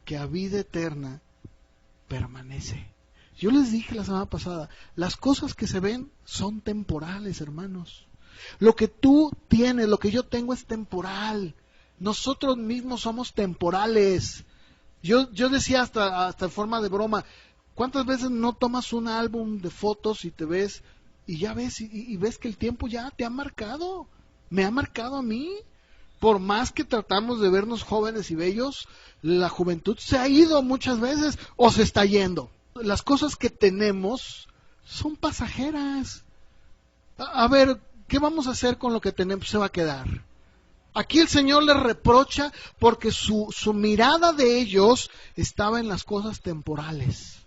que a vida eterna permanece. Yo les dije la semana pasada, las cosas que se ven son temporales, hermanos. Lo que tú tienes, lo que yo tengo es temporal. Nosotros mismos somos temporales. Yo decía hasta en forma de broma, ¿cuántas veces no tomas un álbum de fotos y te ves y ya ves y ves que el tiempo ya te ha marcado? Me ha marcado a mí. Por más que tratamos de vernos jóvenes y bellos, la juventud se ha ido muchas veces o se está yendo. Las cosas que tenemos son pasajeras. A ver, ¿qué vamos a hacer con lo que tenemos? Se va a quedar. Aquí el Señor les reprocha porque su mirada de ellos estaba en las cosas temporales.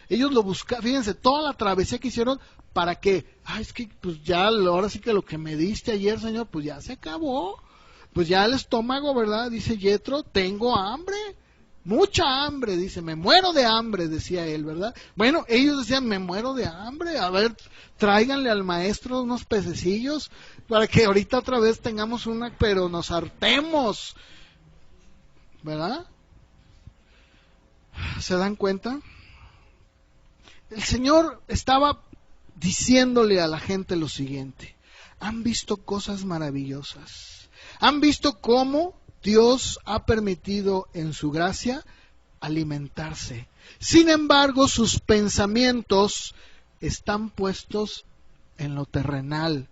Ellos lo buscaban, fíjense, toda la travesía que hicieron, ¿para qué? Es que pues ya, ahora sí que lo que me diste ayer, Señor, pues ya se acabó. Pues ya el estómago, ¿verdad? Dice Yetro, tengo hambre, mucha hambre, dice, me muero de hambre, decía él, ¿verdad? Bueno, ellos decían, me muero de hambre, a ver, tráiganle al maestro unos pececillos para que ahorita otra vez tengamos una, pero nos hartemos, ¿verdad? ¿Se dan cuenta? El Señor estaba diciéndole a la gente lo siguiente, han visto cosas maravillosas. Han visto cómo Dios ha permitido en su gracia alimentarse. Sin embargo, sus pensamientos están puestos en lo terrenal,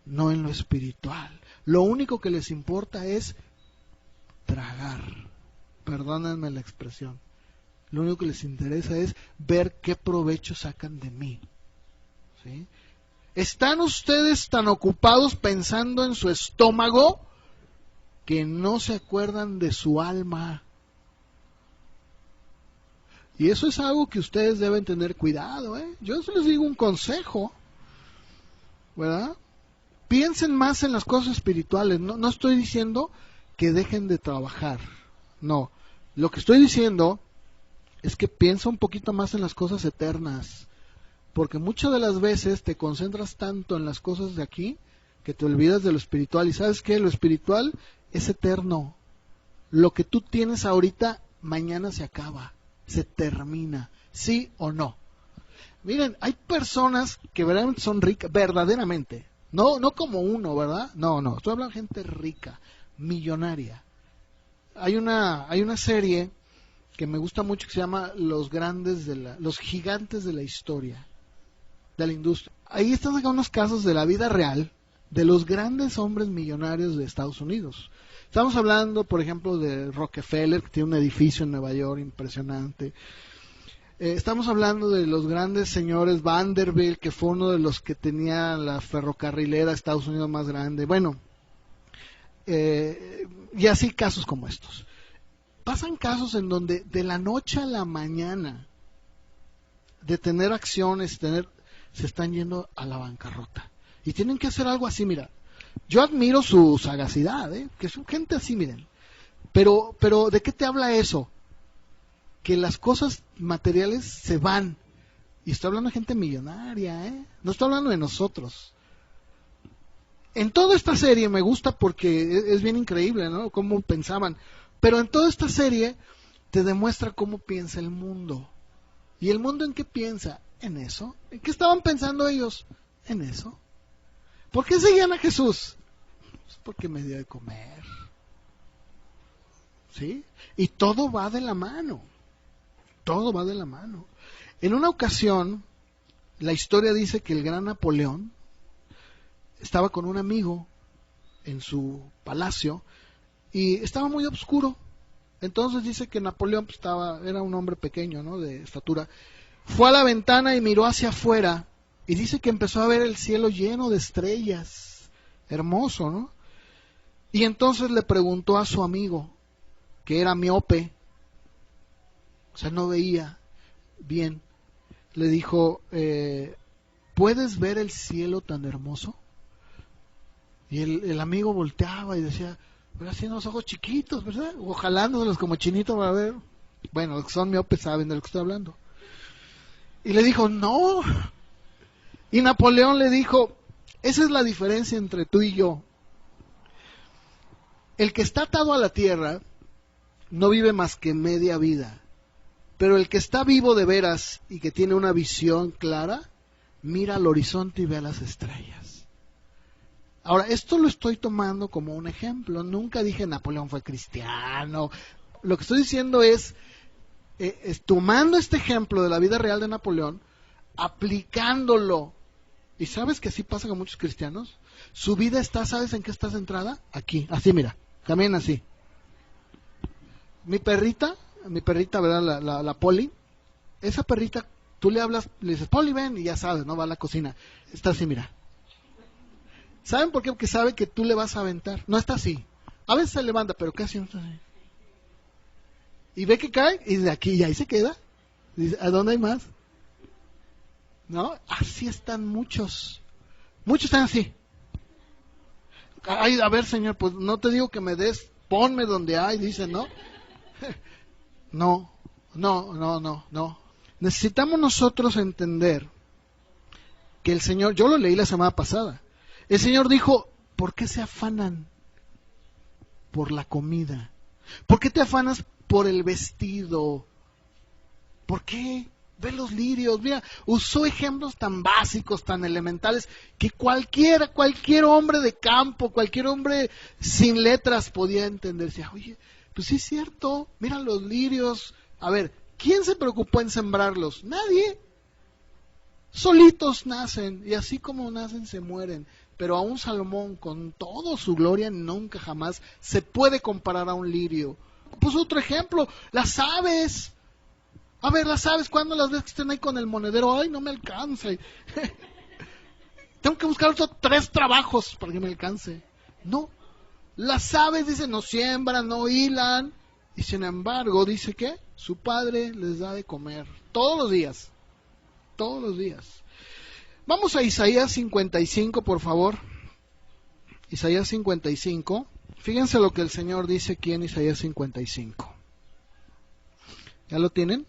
no en lo espiritual. Lo único que les importa es tragar. Perdónenme la expresión. Lo único que les interesa es ver qué provecho sacan de mí. ¿Sí? ¿Están ustedes tan ocupados pensando en su estómago que no se acuerdan de su alma? Y eso es algo que ustedes deben tener cuidado, ¿eh? Yo les digo un consejo, ¿verdad? Piensen más en las cosas espirituales. No estoy diciendo que dejen de trabajar. No. Lo que estoy diciendo es que piensa un poquito más en las cosas eternas. Porque muchas de las veces te concentras tanto en las cosas de aquí que te olvidas de lo espiritual. ¿Y sabes qué? Lo espiritual es eterno. Lo que tú tienes ahorita, mañana se acaba, se termina, ¿sí o no? Miren, hay personas que verdaderamente son ricas, verdaderamente, no como uno, ¿verdad? No, estoy hablando de gente rica, millonaria. Hay una serie que me gusta mucho que se llama Los Gigantes de la Historia, de la industria. Ahí están sacando unos casos de la vida real de los grandes hombres millonarios de Estados Unidos. Estamos hablando, por ejemplo, de Rockefeller, que tiene un edificio en Nueva York impresionante. Estamos hablando de los grandes señores Vanderbilt, que fue uno de los que tenía la ferrocarrilera de Estados Unidos más grande. Bueno, y así casos como estos. Pasan casos en donde de la noche a la mañana, de tener acciones, se están yendo a la bancarrota. Y tienen que hacer algo así, mira. Yo admiro su sagacidad, que son gente así, miren. Pero ¿de qué te habla eso? Que las cosas materiales se van. Y estoy hablando de gente millonaria, no estoy hablando de nosotros. En toda esta serie me gusta porque es bien increíble, ¿no? Cómo pensaban. Pero en toda esta serie te demuestra cómo piensa el mundo. ¿Y el mundo en qué piensa? En eso. ¿En qué estaban pensando ellos? En eso. ¿Por qué seguían a Jesús? Pues porque me dio de comer. ¿Sí? Y todo va de la mano. Todo va de la mano. En una ocasión, la historia dice que el gran Napoleón estaba con un amigo en su palacio y estaba muy oscuro. Entonces dice que Napoleón pues, era un hombre pequeño, ¿no? De estatura. Fue a la ventana y miró hacia afuera y dice que empezó a ver el cielo lleno de estrellas. Hermoso, ¿no? Y entonces le preguntó a su amigo, que era miope, o sea, no veía bien, le dijo, ¿puedes ver el cielo tan hermoso? Y el amigo volteaba y decía, pero así los ojos chiquitos, ¿verdad? O jalándolos como chinito para ver. Bueno, los que son miopes saben de lo que estoy hablando. Y le dijo, no. Y Napoleón le dijo, esa es la diferencia entre tú y yo. El que está atado a la tierra no vive más que media vida. Pero el que está vivo de veras y que tiene una visión clara, mira al horizonte y ve a las estrellas. Ahora, esto lo estoy tomando como un ejemplo. Nunca dije Napoleón fue cristiano. Lo que estoy diciendo es tomando este ejemplo de la vida real de Napoleón, aplicándolo. ¿Y sabes que así pasa con muchos cristianos? Su vida está, ¿sabes en qué está centrada? Aquí, así mira, también así. Mi perrita, ¿verdad? La Poli, esa perrita, tú le hablas, le dices, Poli, ven, y ya sabes, ¿no? Va a la cocina. Está así, mira. ¿Saben por qué? Porque sabe que tú le vas a aventar. No está así. A veces se levanta, pero casi no está así. Y ve que cae, y de aquí, y ahí se queda. Dice, ¿a dónde hay más? ¿No? Así están muchos. Muchos están así. Ay, a ver, Señor, pues no te digo que me des, ponme donde hay, dice, ¿no? No. Necesitamos nosotros entender que el Señor, yo lo leí la semana pasada, el Señor dijo, ¿por qué se afanan por la comida? ¿Por qué te afanas por el vestido? ¿Por qué? Ve los lirios, mira, usó ejemplos tan básicos, tan elementales, que cualquier hombre de campo, cualquier hombre sin letras podía entender. Decía, oye, pues sí es cierto, mira los lirios. A ver, ¿quién se preocupó en sembrarlos? Nadie. Solitos nacen, y así como nacen se mueren. Pero a un Salomón, con toda su gloria, nunca jamás se puede comparar a un lirio. Pues otro ejemplo, las aves. A ver, las aves, ¿cuándo las ves que estén ahí con el monedero? Ay, no me alcanza. Tengo que buscar otros 3 trabajos para que me alcance. No, las aves, dicen, no siembran, no hilan. Y sin embargo, dice que su padre les da de comer todos los días. Todos los días. Vamos a Isaías 55, por favor. Isaías 55. Fíjense lo que el Señor dice aquí en Isaías 55. ¿Ya lo tienen?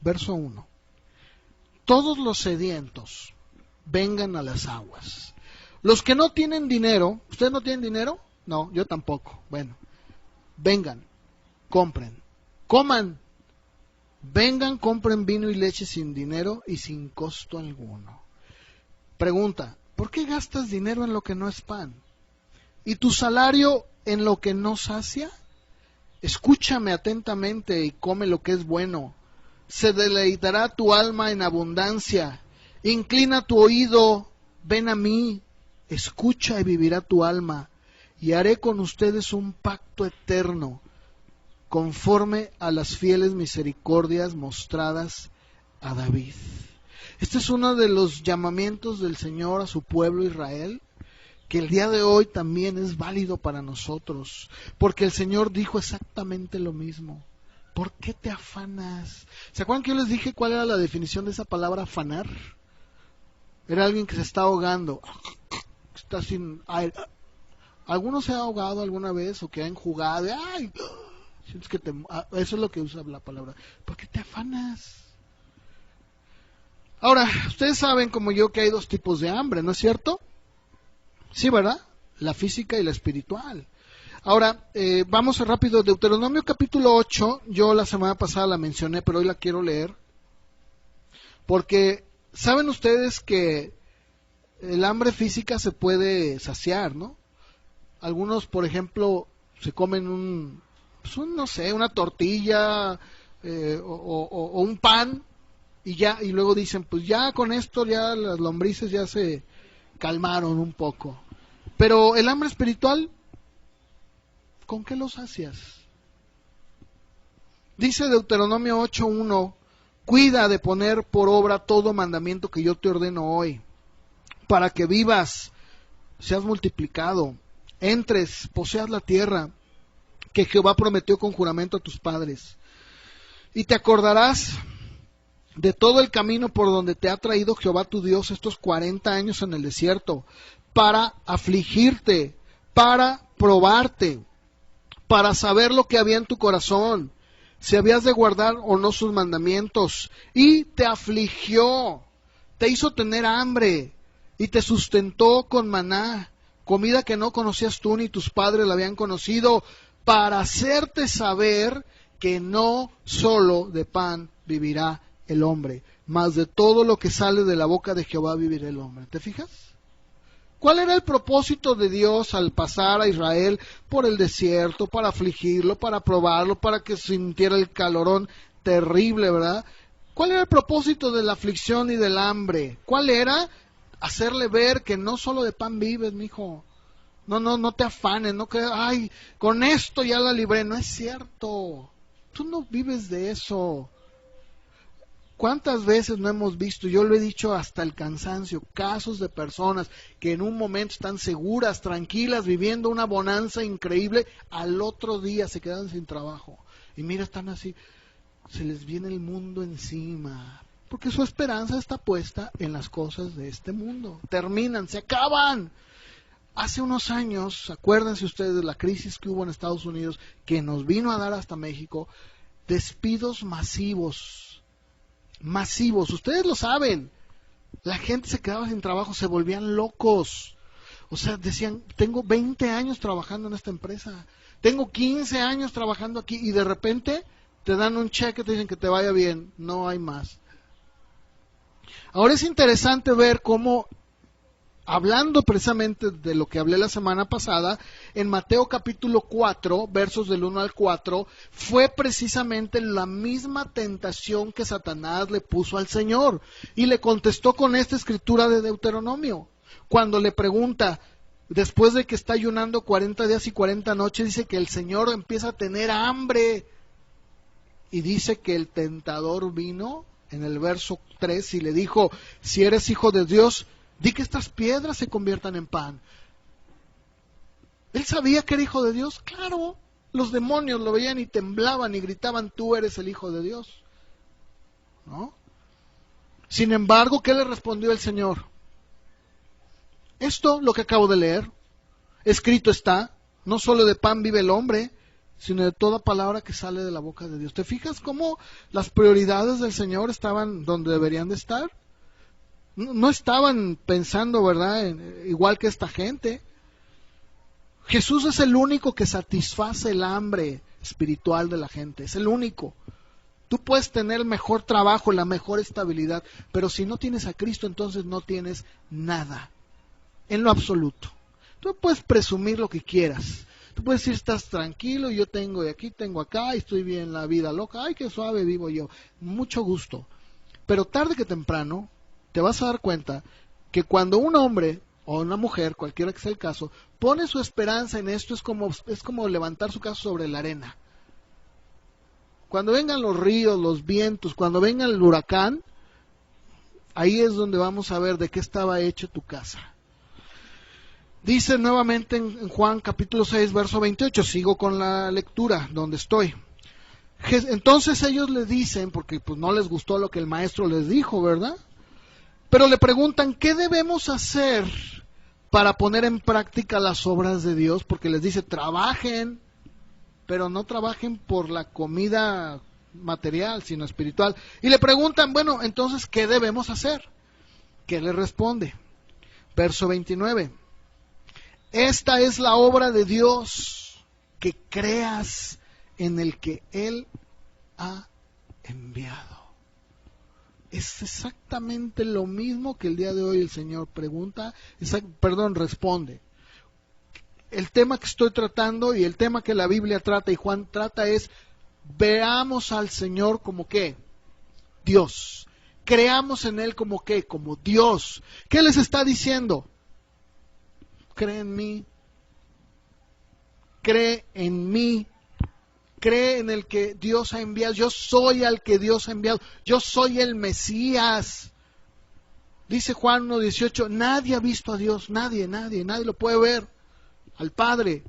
Verso 1. Todos los sedientos vengan a las aguas. Los que no tienen dinero, ¿ustedes no tienen dinero? No, yo tampoco. Bueno, vengan, compren, coman. Vengan, compren vino y leche sin dinero y sin costo alguno. Pregunta, ¿por qué gastas dinero en lo que no es pan? ¿Y tu salario en lo que no sacia? Escúchame atentamente y come lo que es bueno. Se deleitará tu alma en abundancia. Inclina tu oído, ven a mí. Escucha y vivirá tu alma. Y haré con ustedes un pacto eterno, conforme a las fieles misericordias mostradas a David. Este es uno de los llamamientos del Señor a su pueblo Israel, que el día de hoy también es válido para nosotros, porque el Señor dijo exactamente lo mismo. ¿Por qué te afanas? ¿Se acuerdan que yo les dije cuál era la definición de esa palabra afanar? Era alguien que se está ahogando, estás sin aire. ¿Alguno se ha ahogado alguna vez o que han jugado? ¡Ay! Sientes que eso es lo que usa la palabra. ¿Por qué te afanas? Ahora, ustedes saben como yo que hay dos tipos de hambre, ¿no es cierto? Sí, ¿verdad? La física y la espiritual. Ahora, vamos rápido. Deuteronomio capítulo 8, yo la semana pasada la mencioné, pero hoy la quiero leer. Porque, ¿saben ustedes que el hambre física se puede saciar, ¿no? Algunos, por ejemplo, se comen no sé, una tortilla o un pan y luego dicen, pues ya con esto ya las lombrices ya se calmaron un poco. Pero el hambre espiritual, ¿con qué lo sacias? Dice Deuteronomio 8:1, cuida de poner por obra todo mandamiento que yo te ordeno hoy, para que vivas, seas multiplicado, entres, poseas la tierra que Jehová prometió con juramento a tus padres. Y te acordarás de todo el camino por donde te ha traído Jehová tu Dios estos 40 años en el desierto, para afligirte, para probarte, para saber lo que había en tu corazón, si habías de guardar o no sus mandamientos. Y te afligió, te hizo tener hambre, y te sustentó con maná, comida que no conocías tú ni tus padres la habían conocido, para hacerte saber que no solo de pan vivirá el hombre, mas de todo lo que sale de la boca de Jehová vivirá el hombre. ¿Te fijas? ¿Cuál era el propósito de Dios al pasar a Israel por el desierto? Para afligirlo, para probarlo, para que sintiera el calorón terrible, ¿verdad? ¿Cuál era el propósito de la aflicción y del hambre? ¿Cuál era? Hacerle ver que no solo de pan vives, mijo. No te afanes, no que, ay, con esto ya la libré. No es cierto. Tú no vives de eso. ¿Cuántas veces no hemos visto, yo lo he dicho hasta el cansancio, casos de personas que en un momento están seguras, tranquilas, viviendo una bonanza increíble, al otro día se quedan sin trabajo? Y mira, están así, se les viene el mundo encima, porque su esperanza está puesta en las cosas de este mundo. Terminan, se acaban. Hace unos años, acuérdense ustedes de la crisis que hubo en Estados Unidos, que nos vino a dar hasta México, despidos masivos, ustedes lo saben. La gente se quedaba sin trabajo, se volvían locos. O sea, decían, tengo 20 años trabajando en esta empresa, tengo 15 años trabajando aquí, y de repente te dan un cheque, te dicen que te vaya bien, no hay más. Ahora es interesante ver cómo, hablando precisamente de lo que hablé la semana pasada, en Mateo capítulo 4, versos del 1 al 4, fue precisamente la misma tentación que Satanás le puso al Señor. Y le contestó con esta escritura de Deuteronomio. Cuando le pregunta, después de que está ayunando 40 días y 40 noches, dice que el Señor empieza a tener hambre. Y dice que el tentador vino en el verso 3 y le dijo, si eres hijo de Dios, di que estas piedras se conviertan en pan. ¿Él sabía que era hijo de Dios? Claro, los demonios lo veían y temblaban y gritaban, tú eres el hijo de Dios, ¿no? Sin embargo, ¿qué le respondió el Señor? Esto, lo que acabo de leer, escrito está, no solo de pan vive el hombre, sino de toda palabra que sale de la boca de Dios. ¿Te fijas cómo las prioridades del Señor estaban donde deberían de estar? No estaban pensando, ¿verdad?, igual que esta gente. Jesús es el único que satisface el hambre espiritual de la gente, es el único. Tú puedes tener el mejor trabajo, la mejor estabilidad, pero si no tienes a Cristo, entonces no tienes nada, en lo absoluto. Tú puedes presumir lo que quieras, tú puedes decir, estás tranquilo, yo tengo de aquí, tengo acá, y estoy bien la vida loca, ay, qué suave vivo yo, mucho gusto. Pero tarde que temprano, te vas a dar cuenta que cuando un hombre o una mujer, cualquiera que sea el caso, pone su esperanza en esto, es como levantar su casa sobre la arena. Cuando vengan los ríos, los vientos, cuando venga el huracán, ahí es donde vamos a ver de qué estaba hecho tu casa. Dice nuevamente en Juan capítulo 6, verso 28, sigo con la lectura donde estoy. Entonces ellos le dicen, porque pues no les gustó lo que el maestro les dijo, ¿verdad? Pero le preguntan, ¿qué debemos hacer para poner en práctica las obras de Dios, porque les dice, trabajen, pero no trabajen por la comida material, sino espiritual. Y le preguntan, bueno, entonces, ¿qué debemos hacer? ¿Qué le responde? Verso 29. Esta es la obra de Dios, que creas en el que Él ha enviado. Es exactamente lo mismo que el día de hoy el Señor pregunta, responde. El tema que estoy tratando y el tema que la Biblia trata y Juan trata es, veamos al Señor como ¿qué? Dios. Creamos en Él como ¿qué? Como Dios. ¿Qué les está diciendo? Cree en mí. Cree en mí. Cree en el que Dios ha enviado. Yo soy al que Dios ha enviado. Yo soy el Mesías. Dice Juan 1:18, nadie ha visto a Dios. Nadie lo puede ver. Al Padre.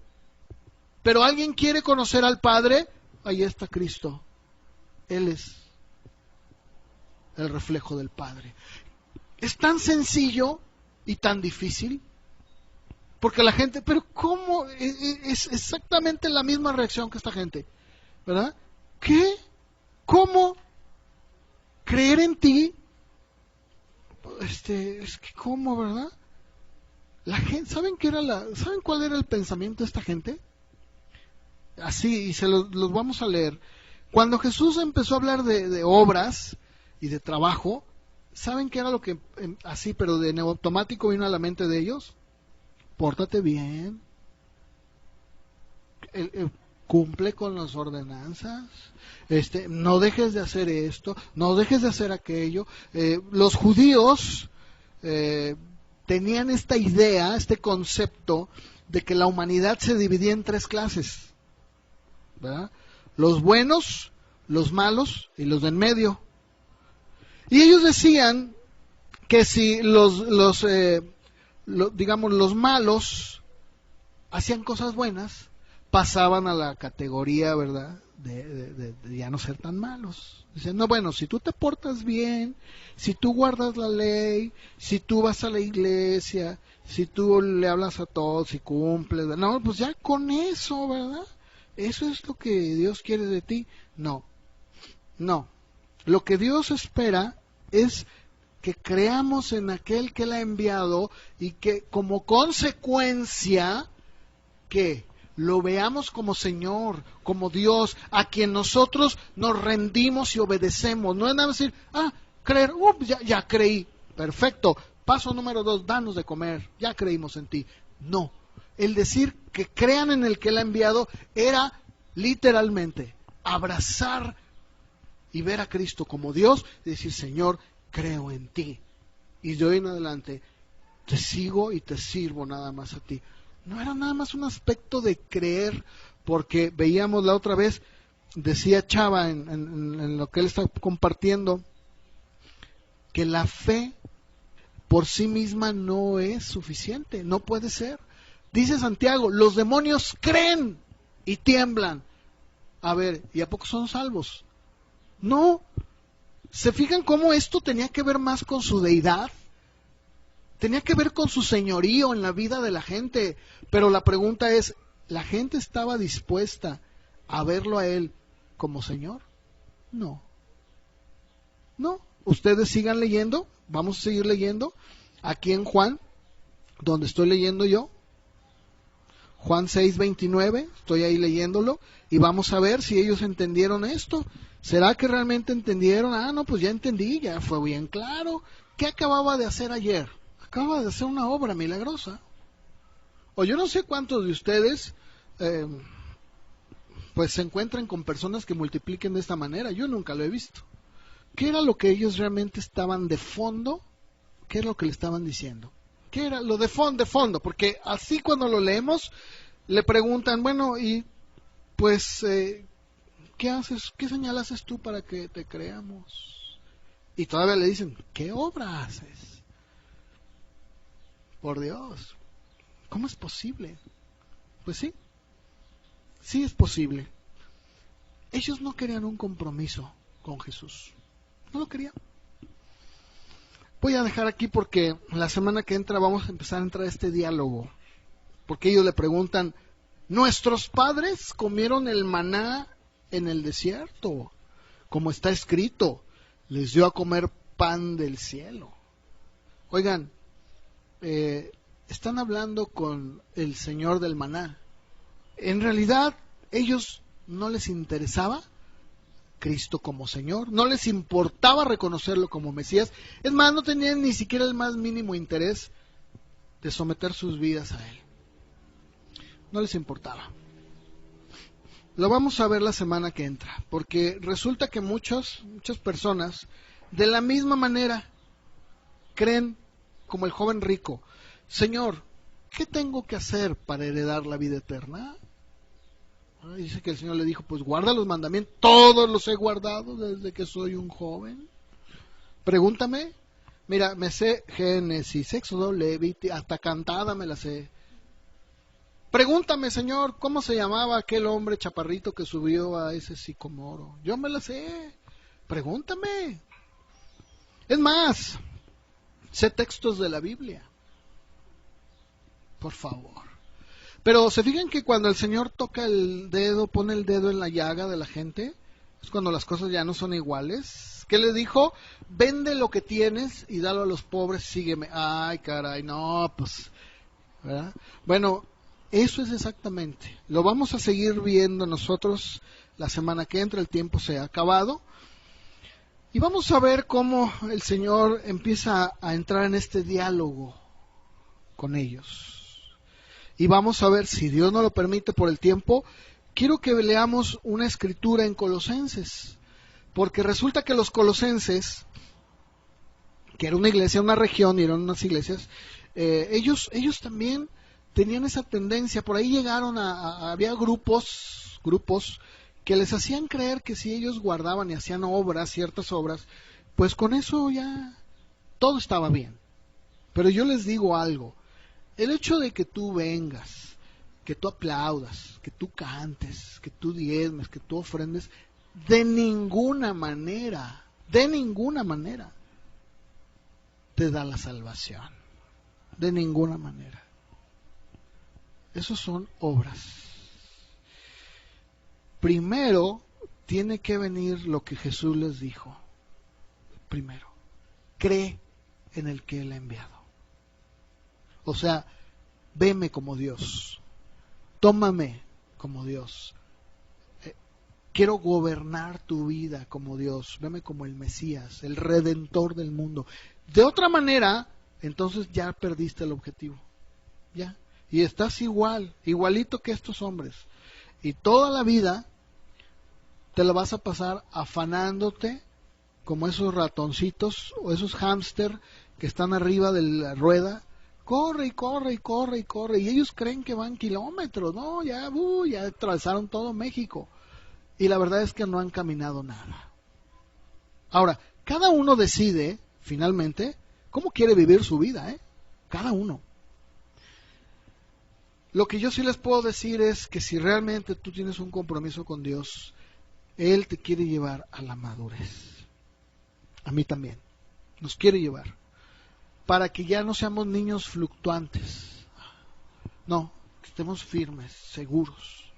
Pero ¿alguien quiere conocer al Padre? Ahí está Cristo. Él es el reflejo del Padre. Es tan sencillo y tan difícil. Porque la gente, pero ¿cómo? Es exactamente la misma reacción que esta gente. ¿Verdad? ¿Qué? ¿Cómo? ¿Creer en ti? Es que ¿cómo, verdad? La gente, ¿saben cuál era el pensamiento de esta gente? Así, y los vamos a leer. Cuando Jesús empezó a hablar de obras y de trabajo, ¿saben qué era lo que, así, pero de automático vino a la mente de ellos? Pórtate bien. Cumple con las ordenanzas, no dejes de hacer esto, no dejes de hacer aquello. Los judíos tenían esta idea, este concepto de que la humanidad se dividía en tres clases, ¿verdad? Los buenos, los malos y los de en medio. Y ellos decían que si los malos hacían cosas buenas, pasaban a la categoría, ¿verdad?, de ya no ser tan malos. Dicen, no, bueno, si tú te portas bien, si tú guardas la ley, si tú vas a la iglesia, si tú le hablas a todos, si cumples, no, pues ya con eso, ¿verdad? Eso es lo que Dios quiere de ti. No. Lo que Dios espera es que creamos en aquel que Él ha enviado y que como consecuencia, que lo veamos como Señor, como Dios, a quien nosotros nos rendimos y obedecemos. No es nada decir, creer, ya creí, perfecto. Paso número 2, danos de comer, ya creímos en ti. No, el decir que crean en el que Él ha enviado era literalmente abrazar y ver a Cristo como Dios y decir, Señor, creo en ti. Y de hoy en adelante te sigo y te sirvo nada más a ti. No era nada más un aspecto de creer, porque veíamos la otra vez, decía Chava en lo que él está compartiendo, que la fe por sí misma no es suficiente, no puede ser. Dice Santiago, los demonios creen y tiemblan. A ver, ¿y a poco son salvos? No. ¿Se fijan cómo esto tenía que ver más con su deidad? Tenía que ver con su señorío en la vida de la gente. Pero la pregunta es, ¿la gente estaba dispuesta a verlo a Él como Señor? No. Ustedes sigan leyendo. Vamos a seguir leyendo. Aquí en Juan, donde estoy leyendo yo. Juan 6:29, estoy ahí leyéndolo. Y vamos a ver si ellos entendieron esto. ¿Será que realmente entendieron? No, pues ya entendí, ya fue bien claro. ¿Qué acababa de hacer ayer? Acaba de hacer una obra milagrosa. O yo no sé cuántos de ustedes pues se encuentran con personas que multipliquen de esta manera. Yo nunca lo he visto. ¿Qué era lo que ellos realmente estaban de fondo? ¿Qué es lo que le estaban diciendo? ¿Qué era lo de fondo? Porque así cuando lo leemos le preguntan, bueno, y pues ¿qué haces? ¿Qué señal haces tú para que te creamos? Y todavía le dicen, ¿qué obra haces? Por Dios, ¿cómo es posible? Pues sí es posible. Ellos no querían un compromiso con Jesús. No lo querían. Voy a dejar aquí porque la semana que entra vamos a empezar a entrar a este diálogo. Porque ellos le preguntan, ¿nuestros padres comieron el maná en el desierto? Como está escrito, les dio a comer pan del cielo. Oigan, están hablando con el Señor del maná. En realidad, ellos no les interesaba Cristo como Señor, no les importaba reconocerlo como Mesías. Es más, no tenían ni siquiera el más mínimo interés de someter sus vidas a Él. No les importaba. Lo vamos a ver la semana que entra, porque resulta que muchas personas, de la misma manera, creen como el joven rico: Señor, ¿qué tengo que hacer para heredar la vida eterna? Dice que el Señor le dijo, pues guarda los mandamientos. Todos los he guardado desde que soy un joven. Pregúntame. Mira, me sé Génesis, Éxodo, Levítico, hasta cantada me la sé. Pregúntame, Señor, ¿cómo se llamaba aquel hombre chaparrito que subió a ese sicomoro? Yo me la sé. Pregúntame. Es más, sé textos de la Biblia. Por favor. Pero se fijan que cuando el Señor toca el dedo, pone el dedo en la llaga de la gente, es cuando las cosas ya no son iguales. ¿Qué le dijo? Vende lo que tienes y dalo a los pobres, sígueme. Ay, caray, no, pues, ¿verdad? Bueno, eso es exactamente. Lo vamos a seguir viendo nosotros la semana que entra, el tiempo se ha acabado. Y vamos a ver cómo el Señor empieza a entrar en este diálogo con ellos. Y vamos a ver, si Dios no lo permite por el tiempo, quiero que leamos una escritura en Colosenses. Porque resulta que los colosenses, que era una iglesia, una región, y eran unas iglesias, ellos también tenían esa tendencia. Por ahí llegaron había grupos que les hacían creer que si ellos guardaban y hacían obras, ciertas obras, pues con eso ya todo estaba bien. Pero yo les digo algo: el hecho de que tú vengas, que tú aplaudas, que tú cantes, que tú diezmes, que tú ofrendes, de ninguna manera te da la salvación. De ninguna manera. Esos son obras. Primero tiene que venir lo que Jesús les dijo. Primero, cree en el que Él ha enviado. O sea, veme como Dios, tómame como Dios, quiero gobernar tu vida como Dios, veme como el Mesías, el Redentor del mundo. De otra manera, entonces ya perdiste el objetivo, ya, y estás igualito que estos hombres, y toda la vida te la vas a pasar afanándote como esos ratoncitos o esos hámster que están arriba de la rueda. Corre y corre y corre y corre. Y ellos creen que van kilómetros, ¿no? Ya atravesaron todo México. Y la verdad es que no han caminado nada. Ahora, cada uno decide, finalmente, cómo quiere vivir su vida, ¿eh? Cada uno. Lo que yo sí les puedo decir es que si realmente tú tienes un compromiso con Dios, Él te quiere llevar a la madurez. A mí también. Nos quiere llevar. Para que ya no seamos niños fluctuantes. No, que estemos firmes, seguros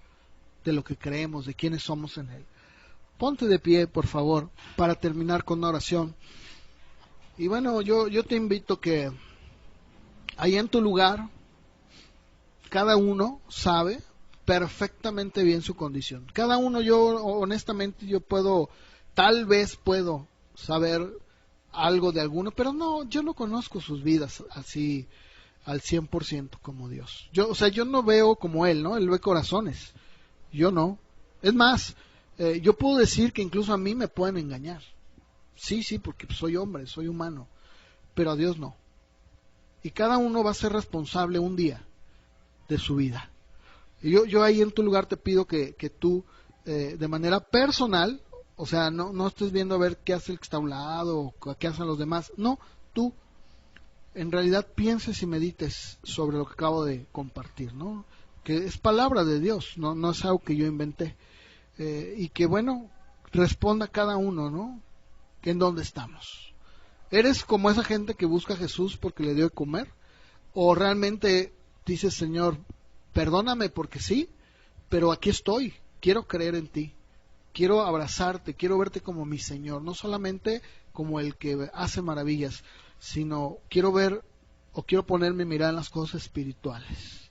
de lo que creemos, de quiénes somos en Él. Ponte de pie, por favor, para terminar con una oración. Y bueno, yo te invito que ahí en tu lugar, cada uno sabe perfectamente bien su condición. Cada uno, honestamente, tal vez puedo saber algo de alguno, pero no, yo no conozco sus vidas así al 100% como Dios. Yo no veo como Él, ¿no? Él ve corazones. Yo no. Es más, yo puedo decir que incluso a mí me pueden engañar. Sí, porque soy hombre, soy humano, pero a Dios no. Y cada uno va a ser responsable un día de su vida. Y yo ahí en tu lugar te pido que tú, de manera personal, o sea, no estés viendo a ver qué hace el que está a un lado o qué hacen los demás. No, tú en realidad pienses y medites sobre lo que acabo de compartir, ¿no? Que es palabra de Dios, no es algo que yo inventé. Y que bueno, responda cada uno, ¿no? En dónde estamos. ¿Eres como esa gente que busca a Jesús porque le dio de comer? ¿O realmente dices, Señor, perdóname porque sí, pero aquí estoy, quiero creer en ti, quiero abrazarte, quiero verte como mi Señor, no solamente como el que hace maravillas, sino quiero ver o quiero poner mi mirada en las cosas espirituales?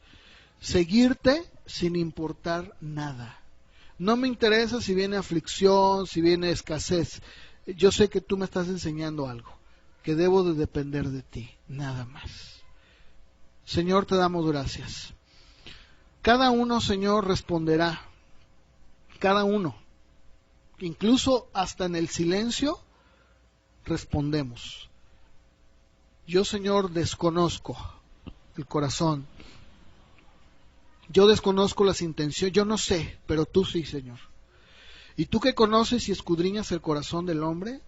Seguirte sin importar nada. No me interesa si viene aflicción, si viene escasez. Yo sé que tú me estás enseñando algo, que debo de depender de ti, nada más. Señor, te damos gracias. Cada uno, Señor, responderá. Cada uno. Incluso hasta en el silencio respondemos. Yo, Señor, desconozco el corazón. Yo desconozco las intenciones. Yo no sé, pero tú sí, Señor. Y tú que conoces y escudriñas el corazón del hombre,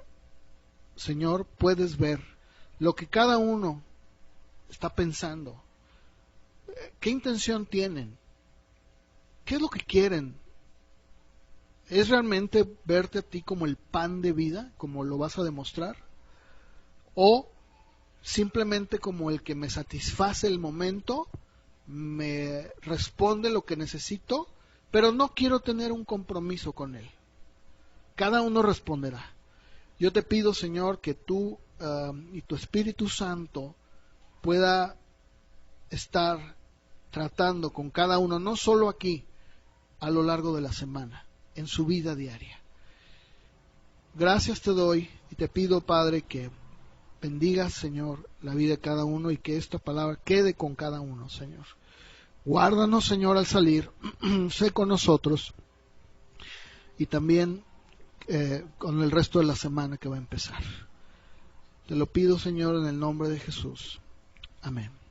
Señor, puedes ver lo que cada uno está pensando. ¿Qué intención tienen? ¿Qué es lo que quieren? ¿Es realmente verte a ti como el pan de vida, como lo vas a demostrar? ¿O simplemente como el que me satisface el momento, me responde lo que necesito, pero no quiero tener un compromiso con él? Cada uno responderá. Yo te pido, Señor, que tú y tu Espíritu Santo pueda estar tratando con cada uno, no solo aquí, a lo largo de la semana, en su vida diaria. Gracias te doy y te pido, Padre, que bendigas, Señor, la vida de cada uno y que esta palabra quede con cada uno, Señor. Guárdanos, Señor, al salir, sé con nosotros y también con el resto de la semana que va a empezar. Te lo pido, Señor, en el nombre de Jesús. Amén.